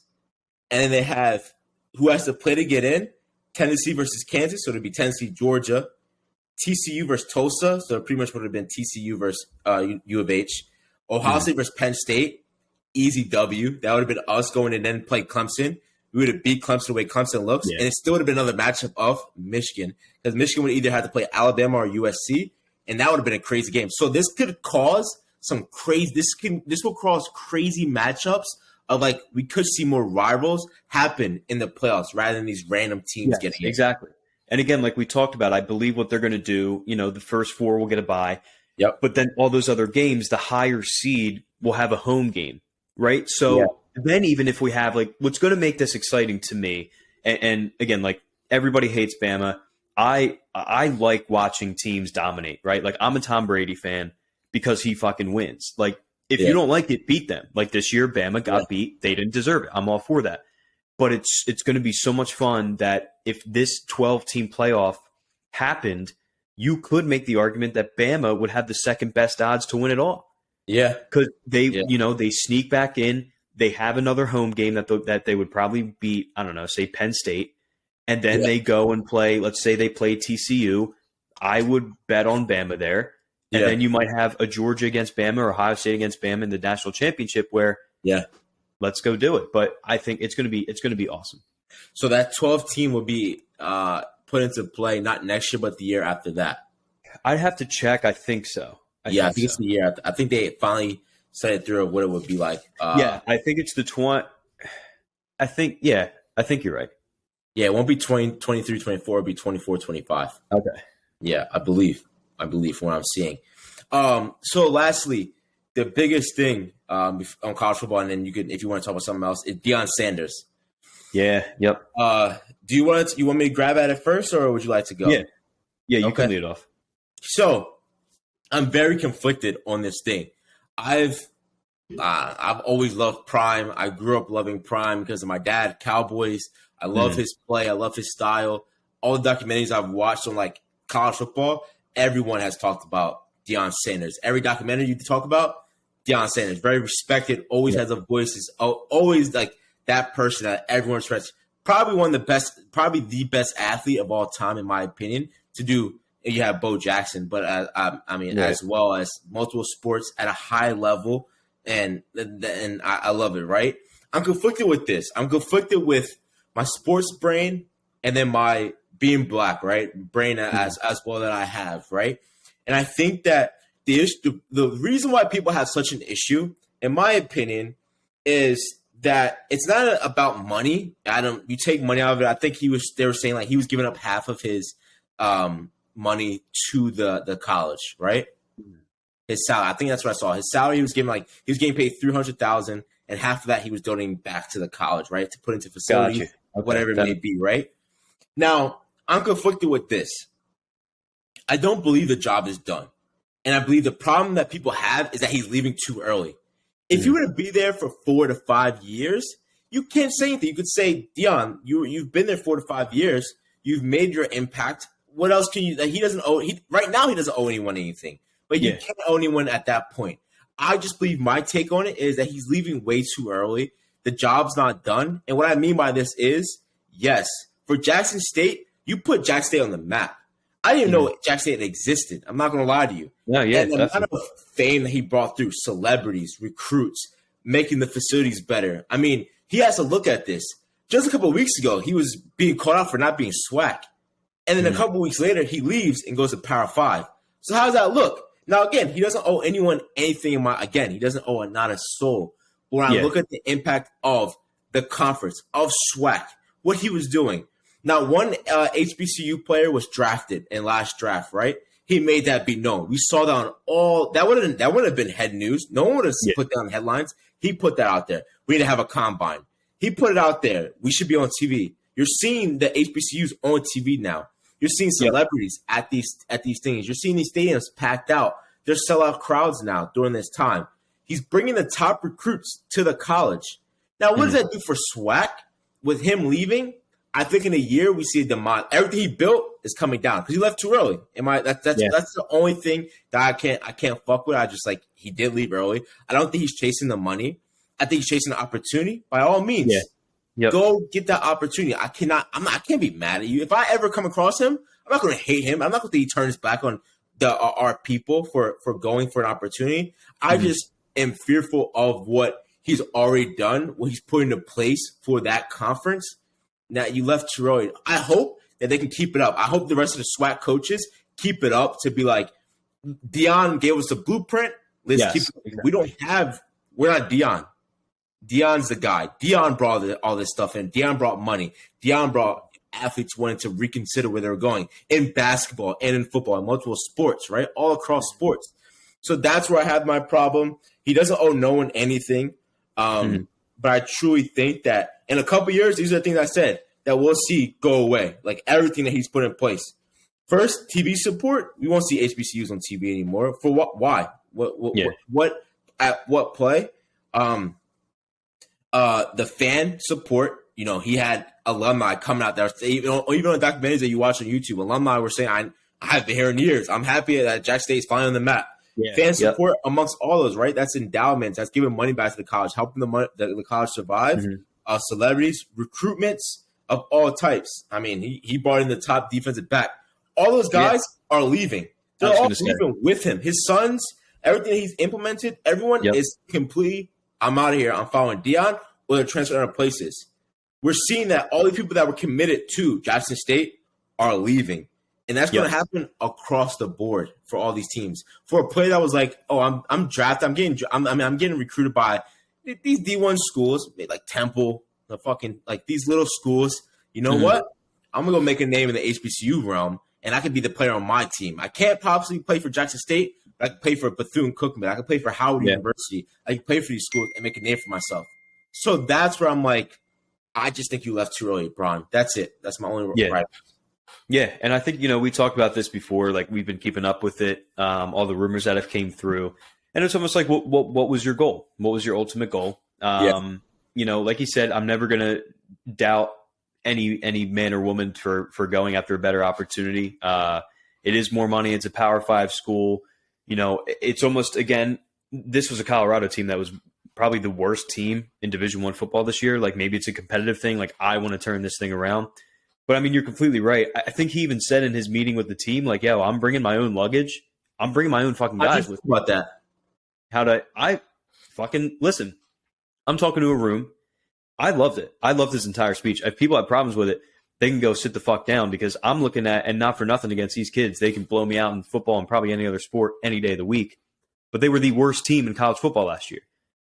And then they have who has to play to get in, Tennessee versus Kansas. So it'll be Tennessee, Georgia, TCU versus Tulsa. So it pretty much would have been TCU versus U of H. Ohio State versus Penn State, easy W. That would have been us going and then play Clemson. We would have beat Clemson the way Clemson looks. Yeah. And it still would have been another matchup of Michigan because Michigan would either have to play Alabama or USC. And that would have been a crazy game. So this could cause some crazy – this will cause crazy matchups of like we could see more rivals happen in the playoffs rather than these random teams getting in. Exactly. And again, like we talked about, I believe what they're going to do, the first 4 will get a bye. Yep. But then all those other games, the higher seed will have a home game, right? So then even if we have like what's going to make this exciting to me, and again, like everybody hates Bama. I like watching teams dominate, right? Like I'm a Tom Brady fan because he fucking wins. Like if you don't like it, beat them. Like this year, Bama got beat. They didn't deserve it. I'm all for that. But it's going to be so much fun that if this 12-team playoff happened, you could make the argument that Bama would have the second best odds to win it all. Yeah. Because they, they sneak back in. They have another home game that they would probably beat, I don't know, say Penn State. And then they go and play, let's say they play TCU. I would bet on Bama there. And then you might have a Georgia against Bama or Ohio State against Bama in the national championship where let's go do it. But I think it's going to be awesome. So that 12 team will be put into play not next year, but the year after that. I'd have to check. I think so. I think it's the year after. I think they finally set it through what it would be like. I think it's the 20. I think you're right. Yeah, it won't be 23, 24. It'll be 24, 25. Okay. Yeah, I believe from what I'm seeing. So lastly, the biggest thing on college football, and then if you want to talk about something else, is Deion Sanders. Yeah. Yep. Do you want me to grab at it first, or would you like to go? Yeah. You can lead off. So I'm very conflicted on this thing. I've always loved Prime. I grew up loving Prime because of my dad, Cowboys. I love his play. I love his style. All the documentaries I've watched on like college football, everyone has talked about Deion Sanders. Every documentary you talk about, Deion Sanders, very respected, always has a voice, is always like that person that everyone respects. Probably one of the best, probably the best athlete of all time, in my opinion, to do. You have Bo Jackson, but as well as multiple sports at a high level, and I love it, right? I'm conflicted with this. I'm conflicted with my sports brain and then my being black, right? Brain as well that I have, right? And I think that the reason why people have such an issue, in my opinion, is that it's not about money. You take money out of it. I think they were saying like he was giving up half of his money to the college, right? His salary. I think that's what I saw. His salary, he was getting paid $300,000, and half of that he was donating back to the college, right? To put into facilities, whatever it may be, right? Now, I'm conflicted with this. I don't believe the job is done. And I believe the problem that people have is that he's leaving too early. If you were to be there for 4 to 5 years, you can't say anything. You could say, Deion, you've been there 4 to 5 years. You've made your impact. What else can you? He doesn't owe. Right now, he doesn't owe anyone anything. But you can't owe anyone at that point. I just believe my take on it is that he's leaving way too early. The job's not done. And what I mean by this is, yes, for Jackson State, you put Jackson State on the map. I didn't even know Jackson State existed. I'm not going to lie to you. No, yeah, and the amount of fame that he brought through, celebrities, recruits, making the facilities better. I mean, he has to look at this. Just a couple of weeks ago, he was being called out for not being swag. And then a couple of weeks later, he leaves and goes to Power 5. So how does that look? Now, again, he doesn't owe anyone anything. He doesn't owe not a soul. But when I look at the impact of the conference, of SWAC, what he was doing. Now, one HBCU player was drafted in last draft, right? He made that be known. We saw that on all – that would have been head news. No one would have put that on headlines. He put that out there. We need to have a combine. He put it out there. We should be on TV. You're seeing the HBCUs on TV now. You're seeing celebrities at these things. You're seeing these stadiums packed out. There's sellout crowds now during this time. He's bringing the top recruits to the college. Now, what does that do for SWAC? With him leaving, I think in a year we see a demise. Everything he built is coming down because he left too early. That's the only thing that I can't fuck with. I just like he did leave early. I don't think he's chasing the money. I think he's chasing the opportunity. By all means. Go get that opportunity. I can't be mad at you. If I ever come across him, I'm not going to hate him. I'm not going to think he turns back on our people for going for an opportunity. I just am fearful of what he's already done, what he's put into place for that conference. Now, you left too early. I hope that they can keep it up. I hope the rest of the SWAC coaches keep it up to be like, Deion gave us a blueprint. Let's keep it. Exactly. We're not Deion. Deion's the guy. Deion brought all this stuff in. Deion brought money. Deion brought athletes wanting to reconsider where they were going in basketball and in football and multiple sports, right? All across sports. So that's where I have my problem. He doesn't owe no one anything. But I truly think that in a couple years, these are the things I said that we'll see go away. Like everything that he's put in place. First, TV support. We won't see HBCUs on TV anymore. For what? Why? What? At what play? The fan support. You know, he had alumni coming out there. Even on documentaries that you watch on YouTube, alumni were saying, I haven't been here in years. I'm happy that Jack State's finally on the map. Yeah. Fan support amongst all those, right? That's endowments. That's giving money back to the college, helping the college survive. Celebrities, recruitments of all types. I mean, he brought in the top defensive back. All those guys are leaving. They're all leaving with him. His sons, everything he's implemented, everyone is completely, I'm out of here. I'm following Deion, or they're transferring other places. We're seeing that all the people that were committed to Jackson State are leaving. And that's going to happen across the board for all these teams. For a player that was like, oh, I'm drafted. I'm getting recruited by these D1 schools, like Temple, the fucking like these little schools. You know what? I'm gonna go make a name in the HBCU realm, and I could be the player on my team. I can't possibly play for Jackson State, but I can play for Bethune-Cookman. I can play for Howard University. I can play for these schools and make a name for myself. So that's where I'm like, I just think you left too early, Bron. That's it. That's my only right. Yeah, and I think, we talked about this before. Like, we've been keeping up with it, all the rumors that have came through. And it's almost like, what was your goal? What was your ultimate goal? Like you said, I'm never going to doubt any man or woman for going after a better opportunity. It is more money. It's a Power 5 school. It's almost, again, this was a Colorado team that was probably the worst team in Division I football this year. Like, maybe it's a competitive thing. Like, I want to turn this thing around. But, I mean, you're completely right. I think he even said in his meeting with the team, like, yo, I'm bringing my own luggage. I'm bringing my own fucking guys with me. About that. I fucking listen. I'm talking to a room. I loved it. I loved his entire speech. If people have problems with it, they can go sit the fuck down, because I'm looking at, and not for nothing against these kids, they can blow me out in football and probably any other sport any day of the week. But they were the worst team in college football last year.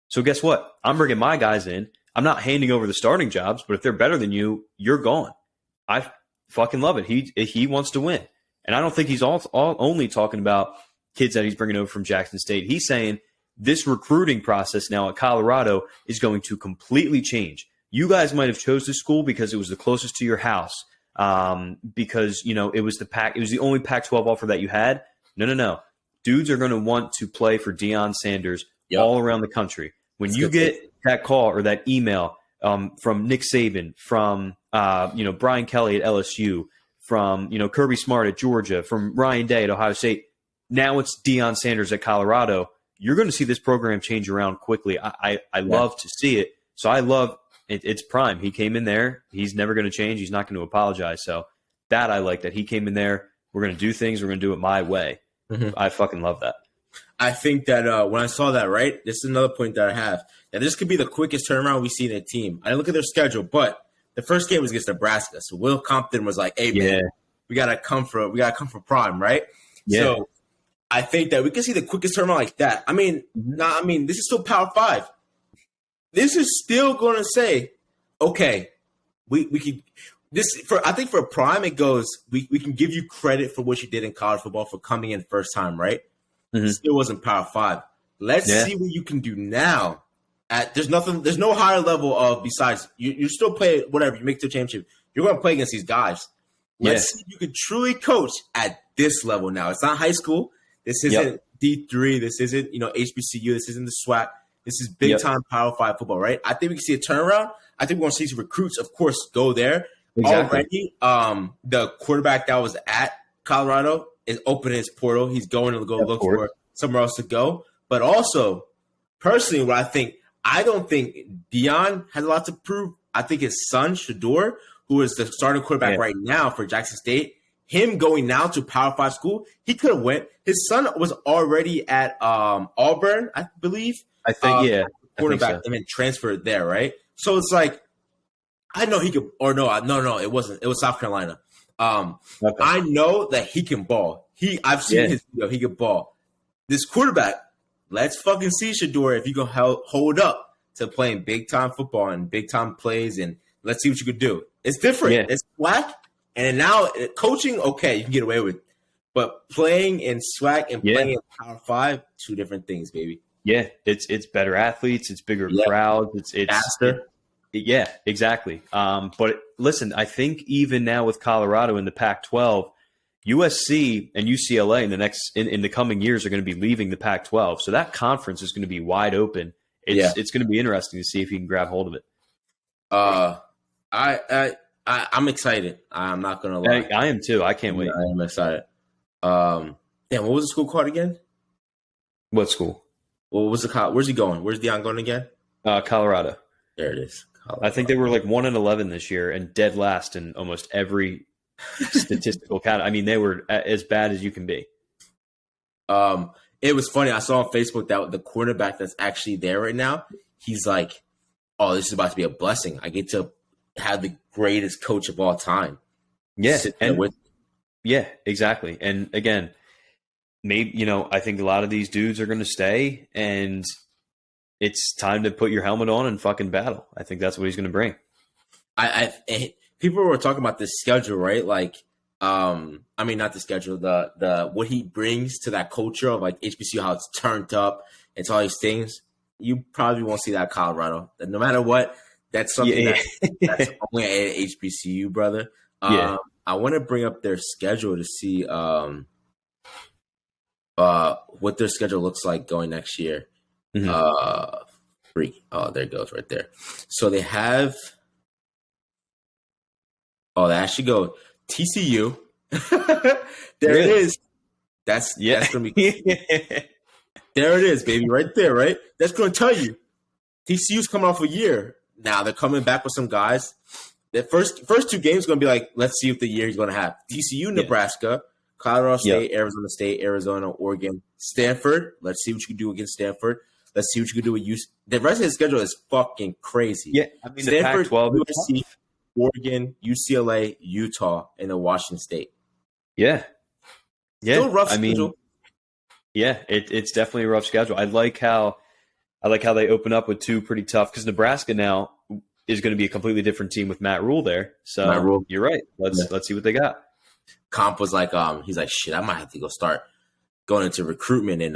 So guess what? I'm bringing my guys in. I'm not handing over the starting jobs, but if they're better than you, you're gone. I fucking love it. He wants to win. And I don't think he's only talking about kids that he's bringing over from Jackson State. He's saying this recruiting process now at Colorado is going to completely change. You guys might have chose this school because it was the closest to your house, because it was the only Pac-12 offer that you had. No. Dudes are going to want to play for Deion Sanders all around the country. When you get that call or that email from Nick Saban, from Brian Kelly at LSU, from Kirby Smart at Georgia, from Ryan Day at Ohio State, now it's Deion Sanders at Colorado. You're going to see this program change around quickly. I love to see it. So I love it. It's prime. He came in there. He's never going to change. He's not going to apologize. So that I like that he came in there. We're going to do things. We're going to do it my way. I fucking love that. I think that when I saw that, right, this is another point that I have. That this could be the quickest turnaround we see in a team. I didn't look at their schedule, but the first game was against Nebraska. So Will Compton was like, hey, man, we gotta come for prime, right? Yeah. So I think that we can see the quickest turnaround like that. I mean, this is still Power 5. This is still gonna say, okay, we can I think for prime it goes, we can give you credit for what you did in college football for coming in first time, right? It still wasn't Power 5. Let's see what you can do now. There's no higher level of besides you still play whatever, you make it to the championship. You're going to play against these guys. Let's see if you can truly coach at this level now. It's not high school. This isn't D3. This isn't HBCU. This isn't the SWAC. This is big time Power 5 football, right? I think we can see a turnaround. I think we're going to see some recruits, of course, go there. Exactly. Already, the quarterback that was at Colorado is opening his portal. He's going to go look for somewhere else to go. But also, personally, what I don't think Deion has a lot to prove. I think his son, Shador, who is the starting quarterback right now for Jackson State, him going now to Power 5 school, he could have went. His son was already at Auburn, I believe. I think, quarterback, and then transferred there, right? So it's like, I know he could, or no, it wasn't. It was South Carolina. I know that he can ball. I've seen his video. He can ball. This quarterback, let's fucking see, Shador, if you can hold up to playing big time football and big time plays, and let's see what you could do. It's different. Yeah. It's swag, and now coaching, okay, you can get away with, but playing in swag and playing in Power 5, two different things, baby. Yeah, it's better athletes, it's bigger crowds, it's faster. Yeah, exactly. But listen, I think even now with Colorado in the Pac-12, USC and UCLA in the coming years are going to be leaving the Pac-12, so that conference is going to be wide open. It's going to be interesting to see if he can grab hold of it. I'm excited. I'm not going to lie. I am too. I can't wait. I am excited. Damn, what was the school called again? What school? Where's he going? Where's Deion going again? Colorado. There it is. Colorado. I think they were like 1-11 this year and dead last in almost every statistical count. I mean, they were as bad as you can be. It was funny. I saw on Facebook that the quarterback that's actually there right now, he's like, "Oh, this is about to be a blessing. I get to have the greatest coach of all time." Yeah, yeah, exactly. And again, maybe I think a lot of these dudes are going to stay, and it's time to put your helmet on and fucking battle. I think that's what he's going to bring. People were talking about this schedule, right? Like, I mean, not the schedule, the what he brings to that culture of like HBCU, how it's turned up, it's all these things. You probably won't see that at Colorado. No matter what, that's something that's only at HBCU, brother. I want to bring up their schedule to see what their schedule looks like going next year. Mm-hmm. There it goes right there. So they have. They actually go TCU. There it is. That's gonna be. There it is, baby, right there, right? That's gonna tell you TCU's coming off a year. Now they're coming back with some guys. The first two games are gonna be like, let's see what the year he's gonna have. TCU, Nebraska, Colorado State, Arizona State, Arizona, Oregon, Stanford. Let's see what you can do against Stanford. Let's see what you can do with UC. The rest of his schedule is fucking crazy. Yeah, I mean Stanford, the Pac-12, USC, Oregon, UCLA, Utah, and then Washington State. Yeah. Still a rough schedule. It's definitely a rough schedule. I like how they open up with two pretty tough, because Nebraska now is going to be a completely different team with Matt Rule there. So you're right. Let's see what they got. Comp was like, he's like, shit, I might have to go start going into recruitment and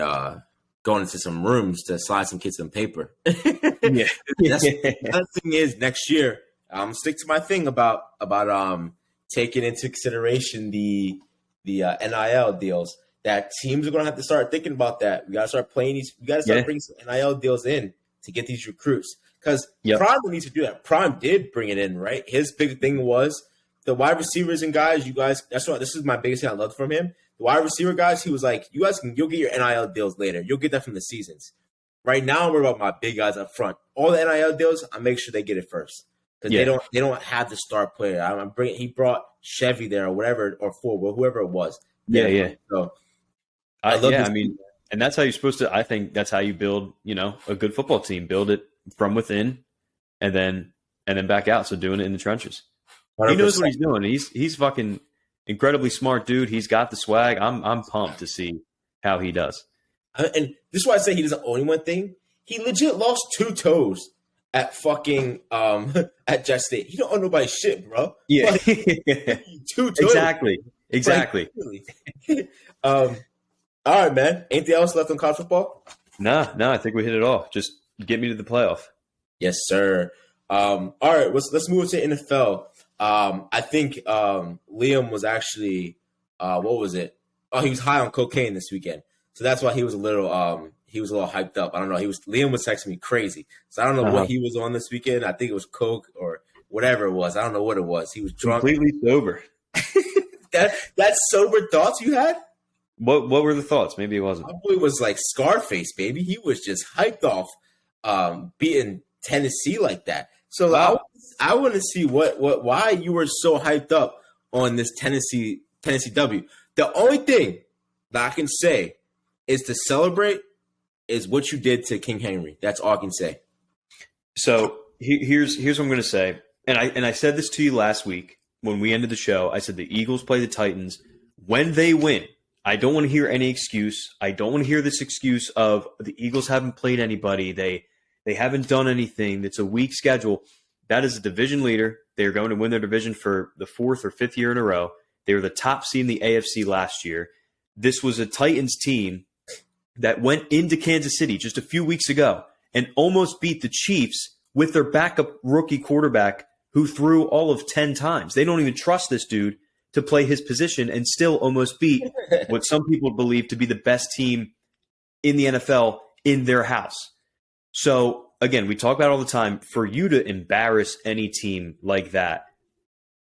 going into some rooms to slide some kids some paper. Yeah. The thing is, next year, stick to my thing about taking into consideration the NIL deals. That teams are going to have to start thinking about that. We got to start playing these. We got to start bringing some NIL deals in to get these recruits. Because Prime needs to do that. Prime did bring it in, right? His big thing was the wide receivers and guys. You guys, this is my biggest thing I loved from him. The wide receiver guys, he was like, you guys you'll get your NIL deals later. You'll get that from the seasons. Right now, I'm worried about my big guys up front. All the NIL deals, I make sure they get it first. Because they don't have the star player. He brought Chevy there or whatever, or Ford, whoever it was. So I mean, and that's how you're supposed to. I think that's how you build, a good football team. Build it from within, and then back out. So doing it in the trenches. 100%. He knows what he's doing. He's fucking incredibly smart dude. He's got the swag. I'm pumped to see how he does. And this is why I say he doesn't own one thing. He legit lost 2 toes at fucking at Jet State. He don't own nobody's shit, bro. Yeah, like, 2 toes. Exactly. Like, all right, man. Anything else left on college football? No, I think we hit it all. Just get me to the playoff. Yes, sir. All right, let's move to NFL. I think Liam was actually what was it? Oh, he was high on cocaine this weekend, so that's why he was a little hyped up. I don't know. Liam was texting me crazy, so I don't know what he was on this weekend. I think it was coke or whatever it was. I don't know what it was. He was drunk, completely sober. That's sober thoughts you had. What were the thoughts? Maybe it wasn't. My boy was like Scarface, baby. He was just hyped off beating Tennessee like that. So wow. I want to see why you were so hyped up on this Tennessee W. The only thing that I can say is to celebrate is what you did to King Henry. That's all I can say. So here's what I'm going to say, and I said this to you last week when we ended the show. I said the Eagles play the Titans. When they win, I don't want to hear any excuse. I don't want to hear this excuse of the Eagles haven't played anybody. They They haven't done anything. It's a weak schedule. That is a division leader. They are going to win their division for the 4th or 5th year in a row. They were the top seed in the AFC last year. This was a Titans team that went into Kansas City just a few weeks ago and almost beat the Chiefs with their backup rookie quarterback who threw all of 10 times. They don't even trust this dude to play his position and still almost beat what some people believe to be the best team in the NFL in their house. So, again, we talk about it all the time. For you to embarrass any team like that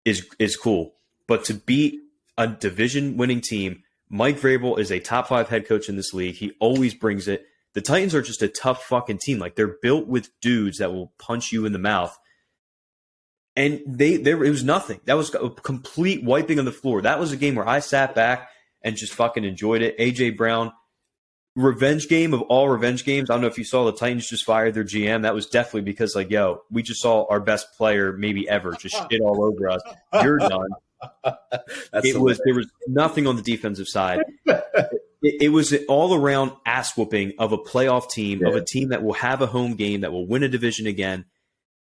is cool. But to beat a division-winning team, Mike Vrabel is a top 5 head coach in this league. He always brings it. The Titans are just a tough fucking team. Like, they're built with dudes that will punch you in the mouth. And it was nothing. That was a complete wiping on the floor. That was a game where I sat back and just fucking enjoyed it. A.J. Brown, revenge game of all revenge games. I don't know if you saw the Titans just fired their GM. That was definitely because, like, yo, we just saw our best player maybe ever just shit all over us. You're done. There was nothing on the defensive side. It was an all-around ass-whooping of a playoff team, of a team that will have a home game, that will win a division again.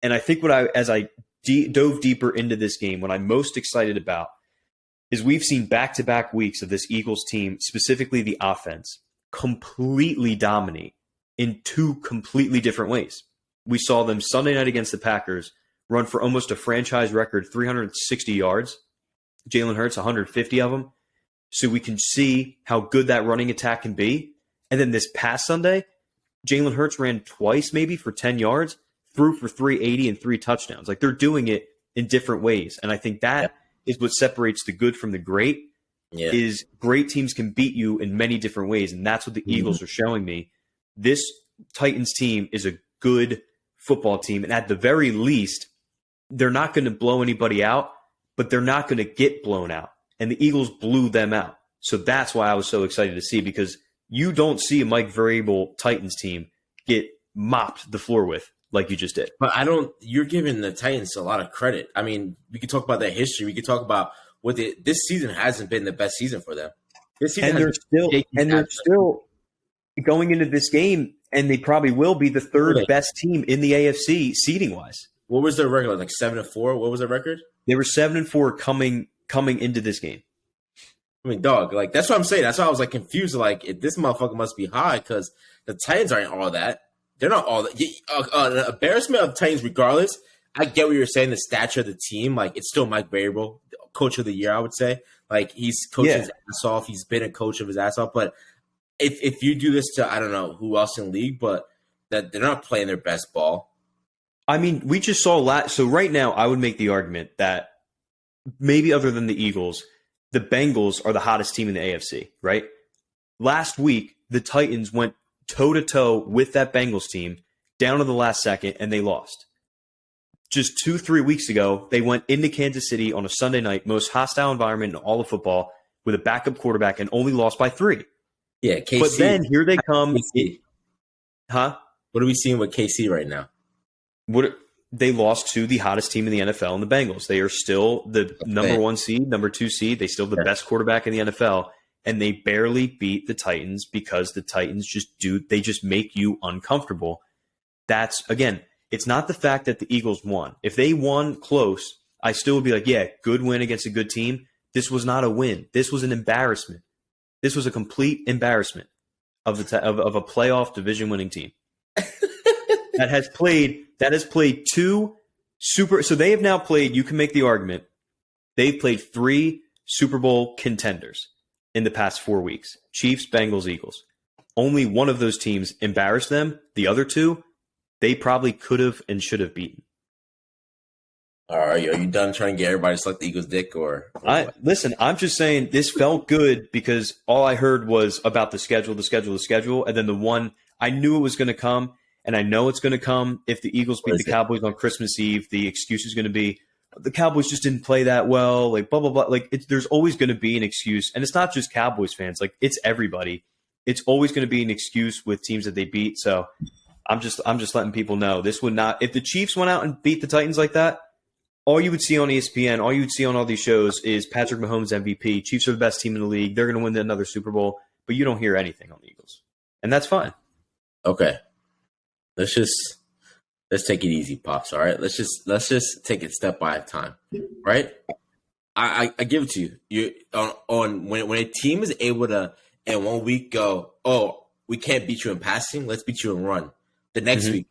And I think as I dove deeper into this game, what I'm most excited about is we've seen back-to-back weeks of this Eagles team, specifically the offense, completely dominate in 2 completely different ways. We saw them Sunday night against the Packers run for almost a franchise record 360 yards. Jalen Hurts, 150 of them. So we can see how good that running attack can be. And then this past Sunday, Jalen Hurts ran twice maybe for 10 yards, threw for 380 and 3 touchdowns. Like, they're doing it in different ways. And I think that is what separates the good from the great. Is great teams can beat you in many different ways. And that's what the Eagles are showing me. This Titans team is a good football team. And at the very least, they're not going to blow anybody out, but they're not going to get blown out. And the Eagles blew them out. So that's why I was so excited to see, because you don't see a Mike Vrabel Titans team get mopped the floor with like you just did. But you're giving the Titans a lot of credit. I mean, we could talk about their history. We could talk about this season hasn't been the best season for them. This season they're still going into this game, and they probably will be the 3rd best team in the AFC seeding wise. What was their record? Like 7-4? What was their record? They were 7-4 coming into this game. I mean, dog, like, that's what I'm saying. That's why I was like confused. Like, this motherfucker must be high, because the Titans aren't all that. They're not all that. An embarrassment of the Titans, regardless. I get what you're saying. The stature of the team, like, it's still Mike Vrabel, coach of the year, I would say. Like, he's coaching his ass off. He's been a coach of his ass off. But if you do this to, I don't know who else in the league, but that they're not playing their best ball. I mean, we just saw so right now, I would make the argument that maybe other than the Eagles, the Bengals are the hottest team in the AFC, right? Last week, the Titans went toe-to-toe with that Bengals team down to the last second, and they lost. Just 2-3 weeks ago, they went into Kansas City on a Sunday night, most hostile environment in all of football, with a backup quarterback, and only lost by 3. Yeah, KC. But then here they come. What are we seeing with KC right now? They lost to the hottest team in the NFL, and the Bengals. They are still the number 1 seed, number 2 seed. They still have the best quarterback in the NFL, and they barely beat the Titans because the Titans just make you uncomfortable. That's, again, it's not the fact that the Eagles won. If they won close, I still would be like, yeah, good win against a good team. This was not a win. This was an embarrassment. This was a complete embarrassment of a playoff division-winning team that has played 2 super. So they have now played. You can make the argument they've played 3 Super Bowl contenders in the past 4 weeks: Chiefs, Bengals, Eagles. Only one of those teams embarrassed them. The other 2, they probably could have and should have beaten. All right, are you done trying to get everybody to suck the Eagles' dick, or listen? I'm just saying this felt good because all I heard was about the schedule, and then the one I knew it was going to come, and I know it's going to come if the Eagles beat the Cowboys on Christmas Eve. The excuse is going to be the Cowboys just didn't play that well, like blah blah blah. Like there's always going to be an excuse, and it's not just Cowboys fans. Like it's everybody. It's always going to be an excuse with teams that they beat. So I'm just letting people know this would not. If the Chiefs went out and beat the Titans like that, all you would see on ESPN, all you would see on all these shows is Patrick Mahomes MVP. Chiefs are the best team in the league. They're going to win another Super Bowl, but you don't hear anything on the Eagles, and that's fine. Okay, let's just let's take it easy, Pops. All right, let's just take it step by a time, right? I give it to you. You on when a team is able to in 1 week go, oh, we can't beat you in passing, let's beat you in run. The next week,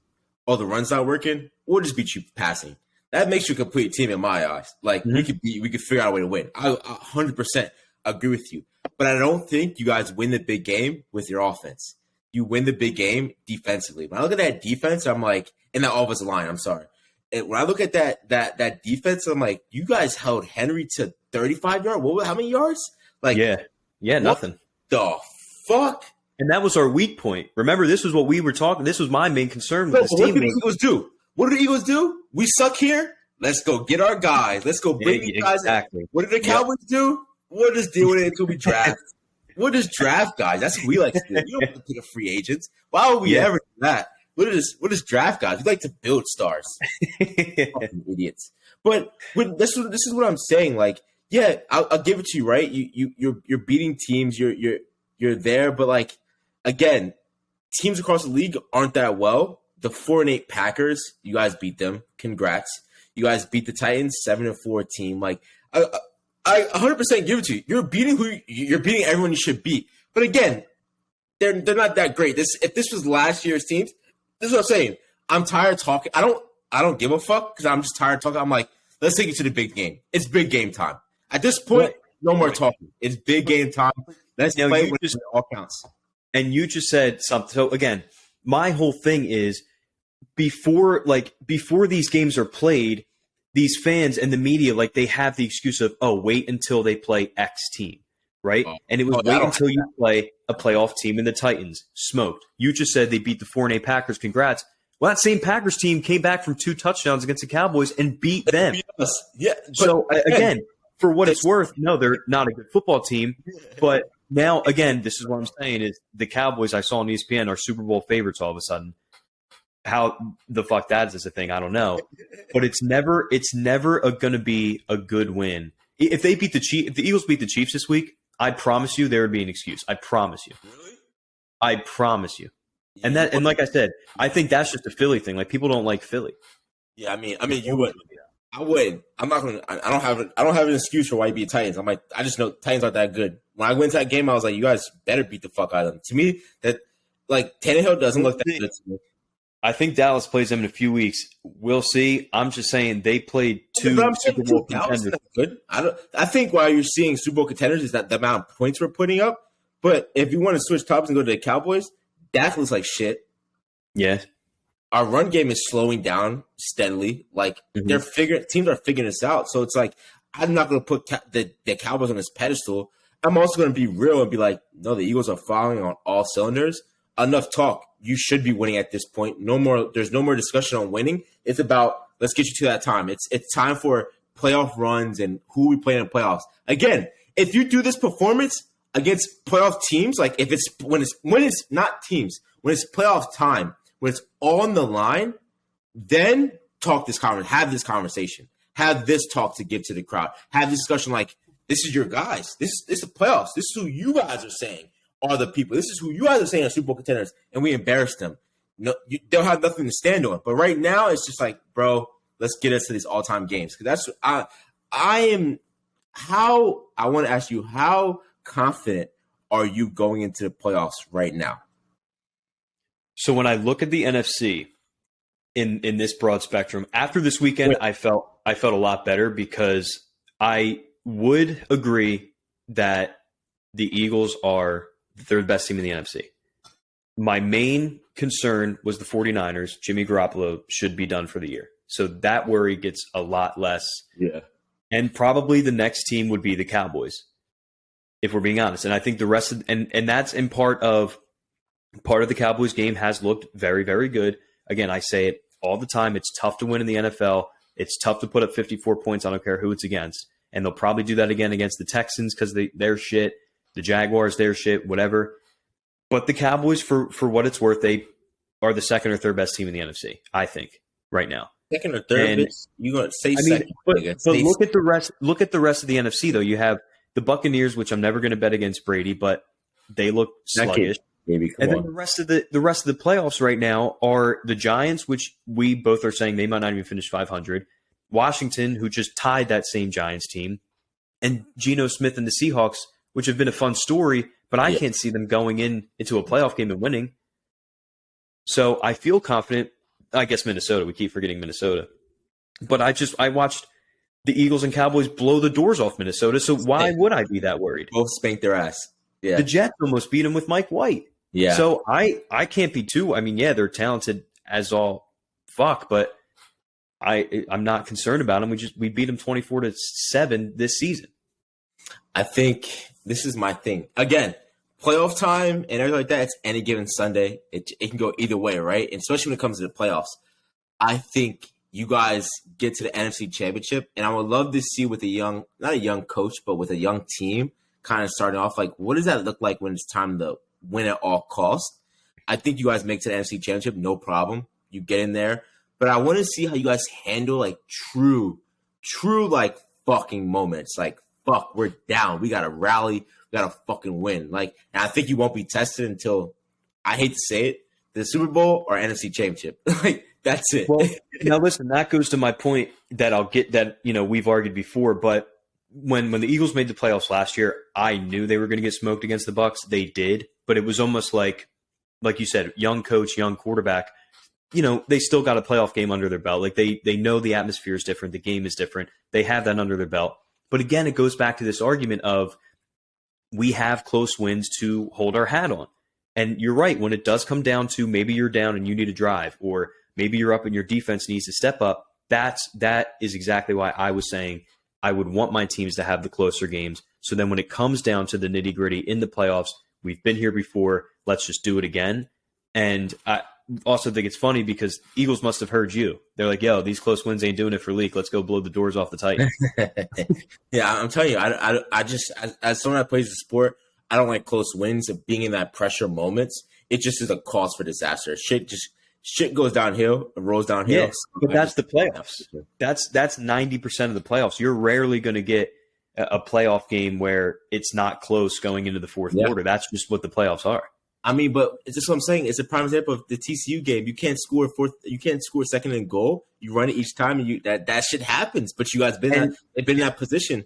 oh, the run's not working, we'll just beat you passing. That makes you a complete team in my eyes. Like we could figure out a way to win. I 100% agree with you, but I don't think you guys win the big game with your offense. You win the big game defensively. When I look at that defense, I'm like, in that offensive line, I'm sorry. And when I look at that defense, I'm like, you guys held Henry to 35 yards. How many yards? Like, nothing. The fuck? And that was our weak point. Remember, this was what we were talking. This was my main concern with this team. What did the Eagles do? What did the Eagles do? We suck here. Let's go get our guys. Let's go bring these guys. Exactly. What did the Cowboys do? We'll just deal with it until we draft. We'll just draft guys. That's what we like to do. You don't have to pick a free agents. Why would we ever do that? We'll just draft guys. We like to build stars. Fucking idiots. But this is what I'm saying. Like, yeah, I'll give it to you, right? You're beating teams. You're there, but like again, teams across the league aren't that well. The 4-8 Packers, you guys beat them. Congrats. You guys beat the Titans, 7-4 team. Like I 100% give it to you. You're beating everyone you should beat. But again, they're not that great. If this was last year's teams, this is what I'm saying. I'm tired of talking. I don't give a fuck because I'm just tired of talking. I'm like, let's take it to the big game. It's big game time. At this point, no more talking. It's big game time. Let's play when it all counts. And you just said something. So again, my whole thing is before these games are played, these fans and the media, like they have the excuse of, oh, wait until they play X team, right? And it was wait until you play a playoff team in the Titans. Smoked. You just said they beat the 4-8 Packers. Congrats. Well, that same Packers team came back from 2 touchdowns against the Cowboys and beat them. Yeah. So again, for what it's worth, no, they're not a good football team. But now, again, this is what I'm saying is the Cowboys I saw on ESPN are Super Bowl favorites all of a sudden. How the fuck that is a thing, I don't know. But it's never going to be a good win. If they beat the Eagles beat the Chiefs this week, I promise you there would be an excuse. I promise you. Really? I promise you. And like I said, I think that's just a Philly thing. Like people don't like Philly. Yeah, I mean, you wouldn't. I wouldn't. I'm not gonna. I don't have an excuse for why you beat Titans. I'm like, I just know Titans aren't that good. When I went to that game, I was like, you guys better beat the fuck out of them. To me, that like Tannehill doesn't look that good to me. I think Dallas plays them in a few weeks. We'll see. I'm just saying they played 2 Super Bowl contenders. Good. I think why you're seeing Super Bowl contenders is that the amount of points we're putting up. But if you want to switch topics and go to the Cowboys, Dak looks like shit. Yeah. Our run game is slowing down steadily. Like teams are figuring this out. So it's like I'm not going to put the Cowboys on this pedestal. I'm also going to be real and be like, no, the Eagles are firing on all cylinders. Enough talk. You should be winning at this point. No more. There's no more discussion on winning. It's about let's get you to that time. It's time for playoff runs and who we play in the playoffs. Again, if you do this performance against playoff teams, like if it's when it's not teams, when it's playoff time, when it's on the line, then have this conversation, have this talk to give to the crowd, have this discussion like this is your guys, this is the playoffs, this is who you guys are saying are the people, this is who you guys are saying are Super Bowl contenders, and we embarrass them. No, they'll have nothing to stand on. But right now, it's just like, bro, let's get us to these all-time games because that's I am. How I want to ask you, how confident are you going into the playoffs right now? So when I look at the NFC in this broad spectrum, after this weekend, I felt a lot better because I would agree that the Eagles are the best team in the NFC. My main concern was the 49ers. Jimmy Garoppolo should be done for the year. So that worry gets a lot less. Yeah. And probably the next team would be the Cowboys, if we're being honest. And I think the rest of and that's in part of the Cowboys game has looked very, very good. Again, I say it all the time. It's tough to win in the NFL. It's tough to put up 54 points. I don't care who it's against. And they'll probably do that again against the Texans because they're shit. The Jaguars, they're shit, whatever. But the Cowboys, for what it's worth, they are the second or third best team in the NFC, I think, right now. Second or third? You're going to say second. But look at the rest. Look at the rest of the NFC, though. You have the Buccaneers, which I'm never going to bet against Brady, but they look sluggish. baby. Come And then on. the rest of the playoffs right now are the Giants, which we both are saying they might not even finish 500. Washington, who just tied that same Giants team, and Geno Smith and the Seahawks, which have been a fun story, but I can't see them going into a playoff game and winning. So I feel confident. I guess Minnesota. We keep forgetting Minnesota. But I watched the Eagles and Cowboys blow the doors off Minnesota, so why would I be that worried? Both spanked their ass. Yeah. The Jets almost beat them with Mike White. Yeah. So I can't be too. I mean, yeah, they're talented as all fuck, but I'm not concerned about them. We beat them 24-7 this season. I think this is my thing. Again, playoff time and everything like that, it's any given Sunday. It can go either way, right? And especially when it comes to the playoffs. I think you guys get to the NFC Championship, and I would love to see with not a young coach, but with a young team kind of starting off, like, what does that look like when it's time to win at all costs? I think you guys make it to the NFC Championship, no problem. You get in there. But I want to see how you guys handle, like, true, like, fucking moments. Like, fuck, we're down. We got to rally. We got to fucking win. Like, and I think you won't be tested until, I hate to say it, the Super Bowl or NFC Championship. Like, that's it. Well, now listen, that goes to my point that I'll get that, we've argued before, but when the Eagles made the playoffs last year, I knew they were going to get smoked against the Bucs. They did, but it was almost like you said, young coach, young quarterback. They still got a playoff game under their belt. Like they know the atmosphere is different. The game is different. They have that under their belt. But again, it goes back to this argument of we have close wins to hold our hat on. And you're right. When it does come down to maybe you're down and you need a drive, or maybe you're up and your defense needs to step up, that is exactly why I was saying I would want my teams to have the closer games. So then when it comes down to the nitty gritty in the playoffs, we've been here before. Let's just do it again. And I also think it's funny because Eagles must have heard you. They're like, yo, these close wins ain't doing it for Leak. Let's go blow the doors off the Titans. Yeah, I'm telling you, I just, as someone that plays the sport, I don't like close wins of being in that pressure moments. It just is a cause for disaster. Shit goes downhill, it rolls downhill. Yeah, but that's the playoffs. That's 90% of the playoffs. You're rarely going to get a playoff game where it's not close going into the fourth quarter. That's just what the playoffs are. I mean, but it's just what I'm saying. It's a prime example of the TCU game. You can't score second and goal. You run it each time, and that shit happens. But you guys been in that position.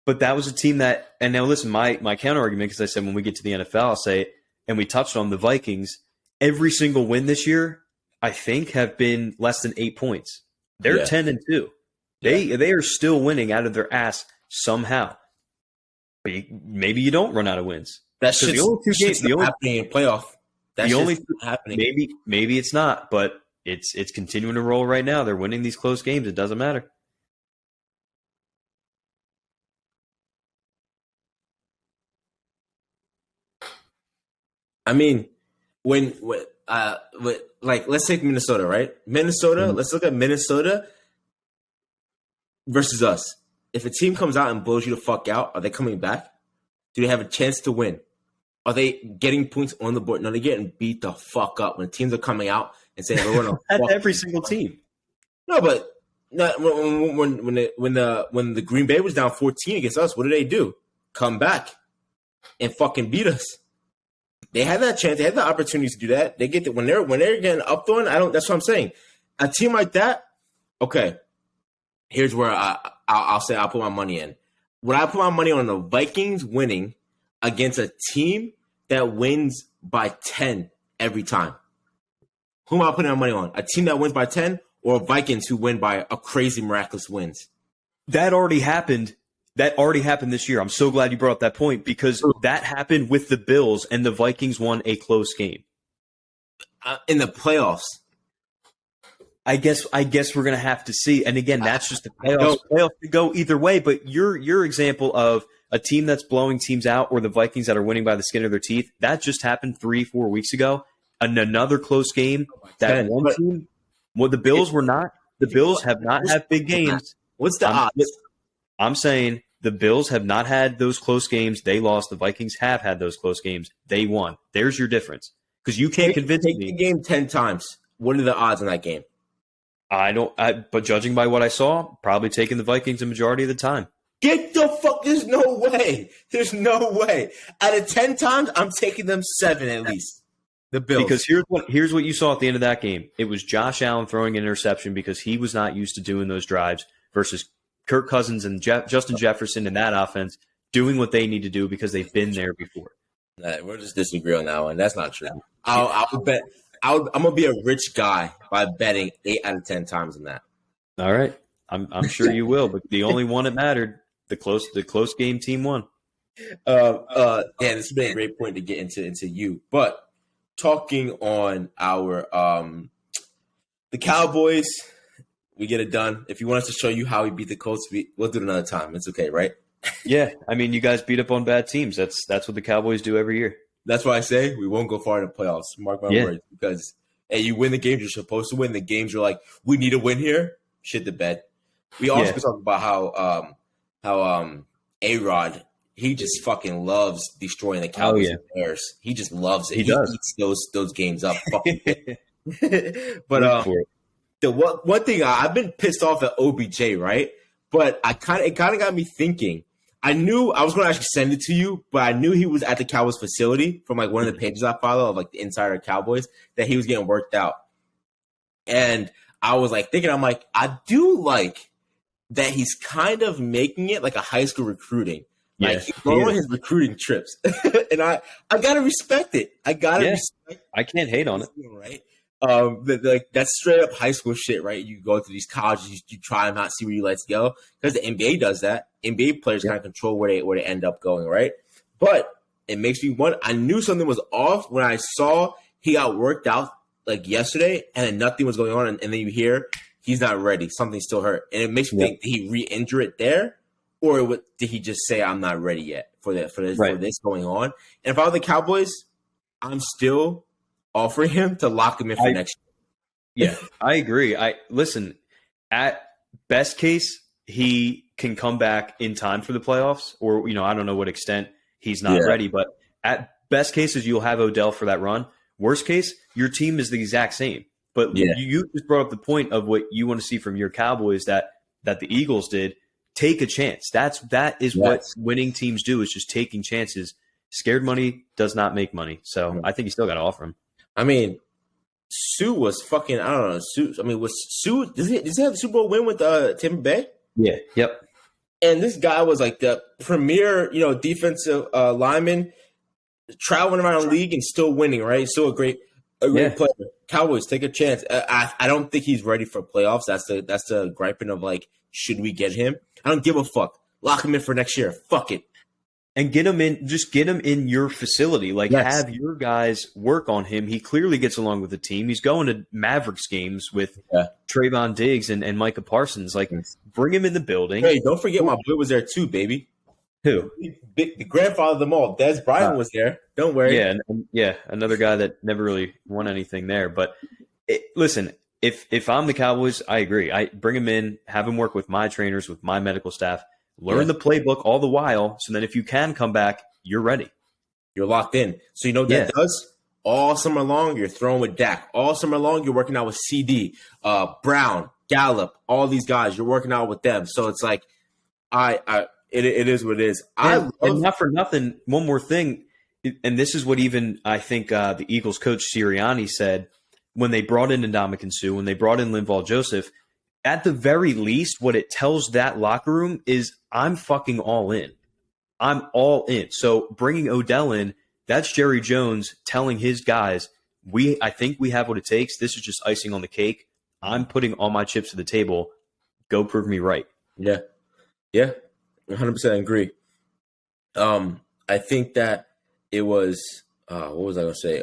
But that was a team that, and now listen, my counter argument, because I said when we get to the NFL, I'll say it, and we touched on the Vikings. Every single win this year, I think, have been less than 8 points. They're 10-2. They are still winning out of their ass somehow. But maybe you don't run out of wins. That's the only two games happening in playoff. That's happening. Maybe it's not, but it's continuing to roll right now. They're winning these close games. It doesn't matter. I mean, let's take Minnesota, right? Minnesota. Let's look at Minnesota versus us. If a team comes out and blows you the fuck out, are they coming back? Do they have a chance to win? Are they getting points on the board? No, they're getting beat the fuck up when teams are coming out and saying we're going to. That's every single team. No, but not when the Green Bay was down 14 against us. What did they do? Come back and fucking beat us. They had that chance. They had the opportunity to do that. They get when they're getting upped on. That's what I'm saying. A team like that. Okay, here's where I'll say I'll put my money in. When I put my money on the Vikings winning against a team that wins by 10 every time. Who am I putting my money on? A team that wins by 10 or Vikings who win by a crazy miraculous wins? That already happened. That already happened this year. I'm so glad you brought up that point because that happened with the Bills and the Vikings won a close game. In the playoffs. I guess we're going to have to see. And again, that's just the playoffs. Playoffs could go either way, but your example of a team that's blowing teams out or the Vikings that are winning by the skin of their teeth, that just happened 3-4 weeks ago. And another close game that one team, well, the Bills were not. The Bills have not had big games. What's the odds? I'm saying the Bills have not had those close games. They lost. The Vikings have had those close games. They won. There's your difference. Because you can't convince me. Take the game 10 times. What are the odds in that game? But judging by what I saw, probably taking the Vikings a majority of the time. Get the fuck. There's no way. There's no way. Out of 10 times, I'm taking them 7 at least. The Bills. Because here's what you saw at the end of that game. It was Josh Allen throwing an interception because he was not used to doing those drives versus Kirk Cousins and Justin Jefferson in that offense doing what they need to do because they've been there before. We'll just disagree on that one. That's not true. I would bet. I'm gonna be a rich guy by betting 8 out of 10 times on that. All right, I'm sure you will. But the only one that mattered, the close game team won. Yeah, this has been a great point to get into you. But talking on our the Cowboys, we get it done. If you want us to show you how we beat the Colts, we'll do it another time. It's okay, right? Yeah, I mean, you guys beat up on bad teams. That's what the Cowboys do every year. That's why I say we won't go far in the playoffs. Mark my words. Because, hey, you win the games you're supposed to win. The games you're like, we need to win here. Shit the bed. We also talk about how A-Rod, he just fucking loves destroying the Cowboys and Bears. He just loves it. He does. Eats those games up. But the one thing I've been pissed off at OBJ, right? But it kind of got me thinking. I knew I was going to actually send it to you, but I knew he was at the Cowboys facility from like one of the pages I follow of like the Insider Cowboys that he was getting worked out. And I was like thinking, I'm like, I do like that he's kind of making it like a high school recruiting. Like he's going on his recruiting trips. And I gotta respect it. I respect I can't hate on it. Right. Like that's straight up high school shit, right? You go to these colleges, you try and not see where you like to go because the NBA does that. NBA players kind of control where they end up going, right? But it makes me wonder. I knew something was off when I saw he got worked out like yesterday, and then nothing was going on, and then you hear he's not ready, something still hurt, and it makes me think: did he re-injure it there, or did he just say I'm not ready yet for this going on? And if I were the Cowboys, I'm still offering him to lock him in for next year. Yeah, I agree. Listen, at best case, he can come back in time for the playoffs, or I don't know what extent he's not ready, but at best cases, you'll have Odell for that run. Worst case, your team is the exact same. But you just brought up the point of what you want to see from your Cowboys that the Eagles did. Take a chance. That is what winning teams do, is just taking chances. Scared money does not make money. So I think you still got to offer him. I mean, Sue was fucking, I don't know. Does he have the Super Bowl win with Tampa Bay? Yeah. Yep. And this guy was like the premier, defensive lineman, traveling around the league and still winning, right? Still a great player. Cowboys, take a chance. I don't think he's ready for playoffs. That's the griping of like, should we get him? I don't give a fuck. Lock him in for next year. Fuck it. And get him in your facility. Like, have your guys work on him. He clearly gets along with the team. He's going to Mavericks games with Trayvon Diggs and Micah Parsons. Like, bring him in the building. Hey, don't forget my boy was there too, baby. Who? The grandfather of them all. Des Bryant was there. Don't worry. Yeah, another guy that never really won anything there. But listen, if I'm the Cowboys, I agree. I bring him in, have him work with my trainers, with my medical staff. Learn the playbook all the while, so then if you can come back, you're ready. You're locked in. So you know what that does? All summer long, you're throwing with Dak. All summer long, you're working out with CD, Brown, Gallup, all these guys. You're working out with them. So it's like, it is what it is. And not for nothing, one more thing, and this is what even I think the Eagles coach Sirianni said when they brought in Ndamukong Suh, when they brought in Linval Joseph. At the very least, what it tells that locker room is I'm fucking all in. I'm all in. So bringing Odell in, that's Jerry Jones telling his guys, I think we have what it takes. This is just icing on the cake. I'm putting all my chips to the table. Go prove me right. Yeah. 100% agree. I think that it was, what was I going to say?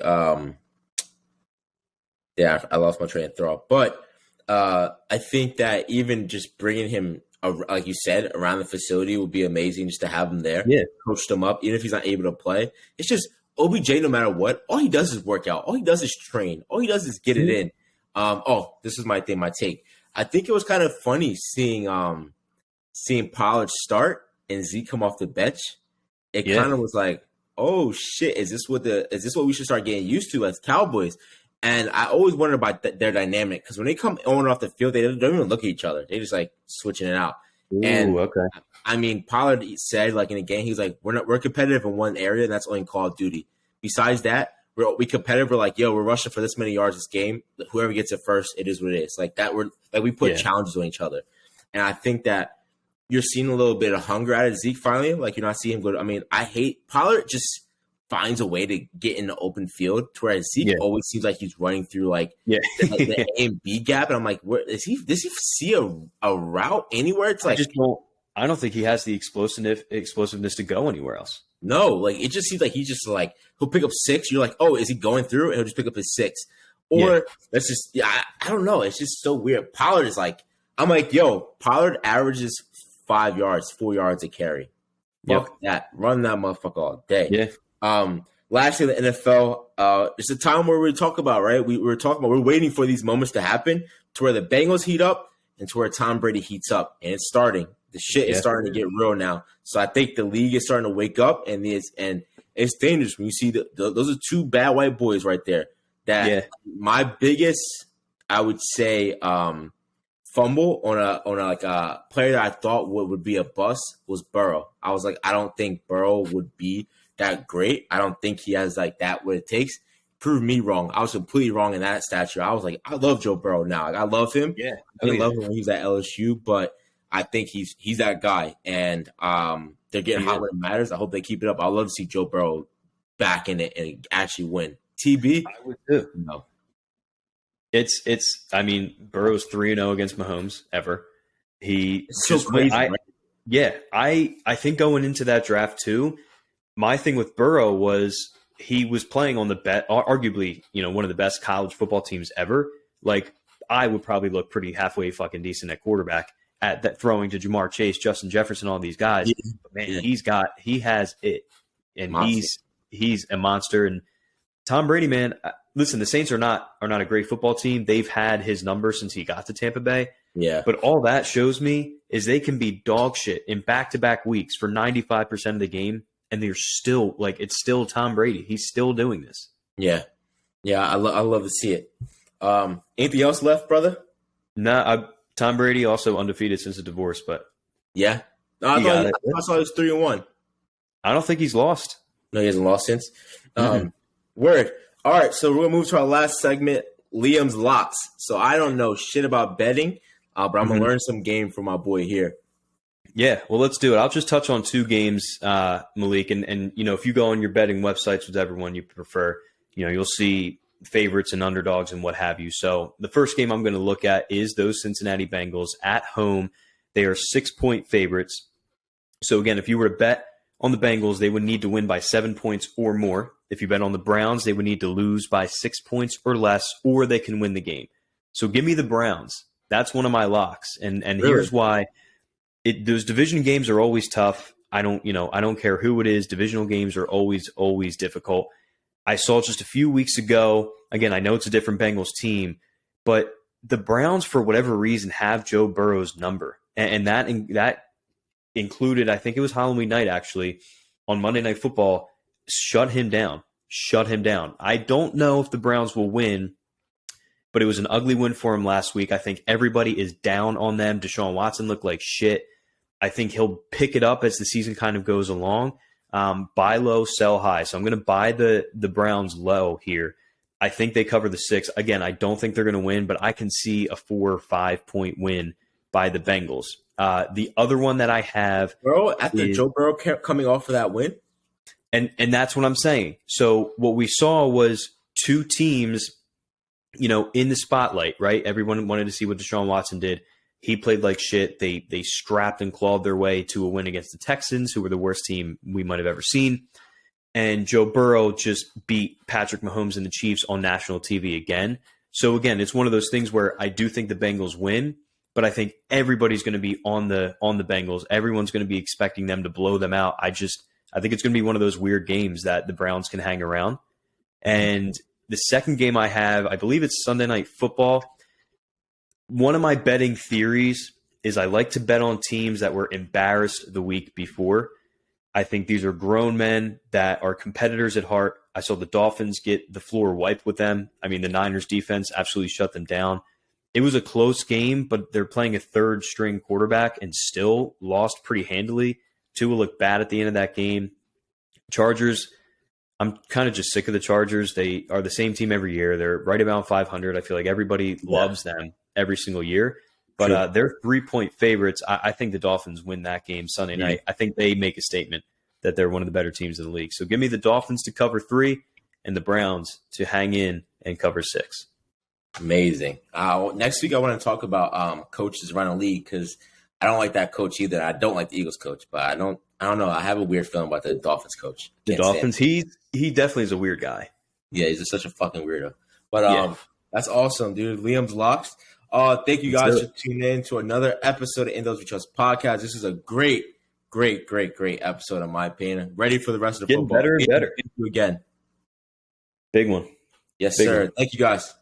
I lost my train of thought. But I think that even just bringing him, like you said, around the facility would be amazing just to have him there. Yeah. Coach him up, even if he's not able to play. It's just OBJ, no matter what, all he does is work out. All he does is train. All he does is get it in. This is my take. I think it was kind of funny seeing Pollard start and Zeke come off the bench. It kind of was like, oh shit, is this what we should start getting used to as Cowboys? And I always wonder about their dynamic because when they come on and off the field, they don't even look at each other. They just like switching it out. Ooh, and okay. I mean, Pollard said like in a game, he's like, we're competitive in one area, and that's only in Call of Duty. Besides that, we competitive. We're like, yo, we're rushing for this many yards this game. Whoever gets it first, it is what it is. Like that, we put challenges on each other, and I think that you're seeing a little bit of hunger out of Zeke finally. Like you're not seeing him go. I mean, I hate Pollard just finds a way to get in the open field, whereas Zeke always seems like he's running through like the A and B gap, and I'm like, where is he? Does he see a route anywhere? It's like I don't think he has the explosiveness to go anywhere else. No, like it just seems like he's just like he'll pick up 6. You're like, oh, is he going through? And he'll just pick up his 6. Or that's just I don't know. It's just so weird. Pollard is like, I'm like, yo, Pollard averages 5 yards, 4 yards a carry. Fuck that. Run that motherfucker all day. Yeah. Lastly, the NFL, it's a time where we talk about, right? We're waiting for these moments to happen to where the Bengals heat up and to where Tom Brady heats up. And it's starting. The shit is starting to get real now. So I think the league is starting to wake up, and it's dangerous when you see those are 2 bad white boys right there. My biggest, I would say, fumble on a player that I thought would be a bust was Burrow. I was like, I don't think Burrow would be that great. I don't think he has like that what it takes. Prove me wrong. I was completely wrong in that stature. I was like, I love Joe Burrow now. Like, I love him. Yeah, I didn't love him when he was at LSU, but I think he's that guy, and they're getting hot when it matters. I hope they keep it up. I'd love to see Joe Burrow back in it and actually win. TB, I would too. No, it's. I mean, Burrow's 3-0 against Mahomes ever. It's so crazy. I think going into that draft too, my thing with Burrow was he was playing on the arguably one of the best college football teams ever. Like I would probably look pretty halfway fucking decent at quarterback. At that throwing to Jamar Chase, Justin Jefferson, all these guys, but man, he has it, and he's a monster. And Tom Brady, man, listen, the Saints are not a great football team. They've had his number since he got to Tampa Bay. Yeah, but all that shows me is they can be dog shit in back-to-back weeks for 95% of the game, and they're still like it's still Tom Brady. He's still doing this. Yeah. I love to see it. Anything else left, brother? Nah. Tom Brady also undefeated since the divorce, but I thought he was 3-1. I don't think he's lost. No, he hasn't lost since. Word. All right, so we're gonna move to our last segment, Liam's locks. So I don't know shit about betting, but I'm gonna learn some game from my boy here. Yeah, well, let's do it. I'll just touch on 2 games, Malik, and if you go on your betting websites, whichever one you prefer, you'll see favorites and underdogs and what have you. So the first game I'm going to look at is those Cincinnati Bengals at home. They are 6-point favorites. So again, if you were to bet on the Bengals, they would need to win by 7 points or more. If you bet on the Browns, they would need to lose by 6 points or less, or they can win the game. So give me the Browns. That's one of my locks. And really? Here's why. Those division games are always tough. I don't care who it is. Divisional games are always difficult. I saw just a few weeks ago, again, I know it's a different Bengals team, but the Browns, for whatever reason, have Joe Burrow's number. And that included, I think it was Halloween night, actually, on Monday Night Football, shut him down. I don't know if the Browns will win, but it was an ugly win for him last week. I think everybody is down on them. Deshaun Watson looked like shit. I think he'll pick it up as the season kind of goes along. Buy low, sell high. So I'm going to buy the Browns low here. I think they cover the 6. Again, I don't think they're going to win, but I can see a 4 or 5 point win by the Bengals. The other one that I have, Joe Burrow coming off of that win, and that's what I'm saying. So what we saw was 2 teams, in the spotlight, right? Everyone wanted to see what Deshaun Watson did. He played like shit. They scrapped and clawed their way to a win against the Texans, who were the worst team we might have ever seen. And Joe Burrow just beat Patrick Mahomes and the Chiefs on national TV again. So again, it's one of those things where I do think the Bengals win, but I think everybody's going to be on the Bengals. Everyone's going to be expecting them to blow them out. I think it's going to be one of those weird games that the Browns can hang around. And the second game I have, I believe it's Sunday Night Football. One of my betting theories is I like to bet on teams that were embarrassed the week before. I think these are grown men that are competitors at heart. I saw the Dolphins get the floor wiped with them. I mean, the Niners defense absolutely shut them down. it was a close game, but they're playing a third string quarterback and still lost pretty handily. Tua looked bad at the end of that game. Chargers, I'm kind of just sick of the Chargers. They are the same team every year. They're right about 500. I feel like everybody loves them every single year. But they're 3-point favorites. I think the Dolphins win that game Sunday night. I think they make a statement that they're one of the better teams in the league. So give me the Dolphins to cover 3 and the Browns to hang in and cover 6. Amazing. Next week, I want to talk about coaches around the league because I don't like that coach either. I don't like the Eagles coach, but I don't know. I have a weird feeling about the Dolphins coach. The Dolphins, he definitely is a weird guy. Yeah, he's just such a fucking weirdo. But that's awesome, dude. Liam's locks. Thank you guys for tuning in to another episode of In Those We Trust podcast. This is a great episode, in my opinion. Ready for the rest of the Getting football. better and better. Thank you again. Big one. Yes, Big sir. one. Thank you, guys.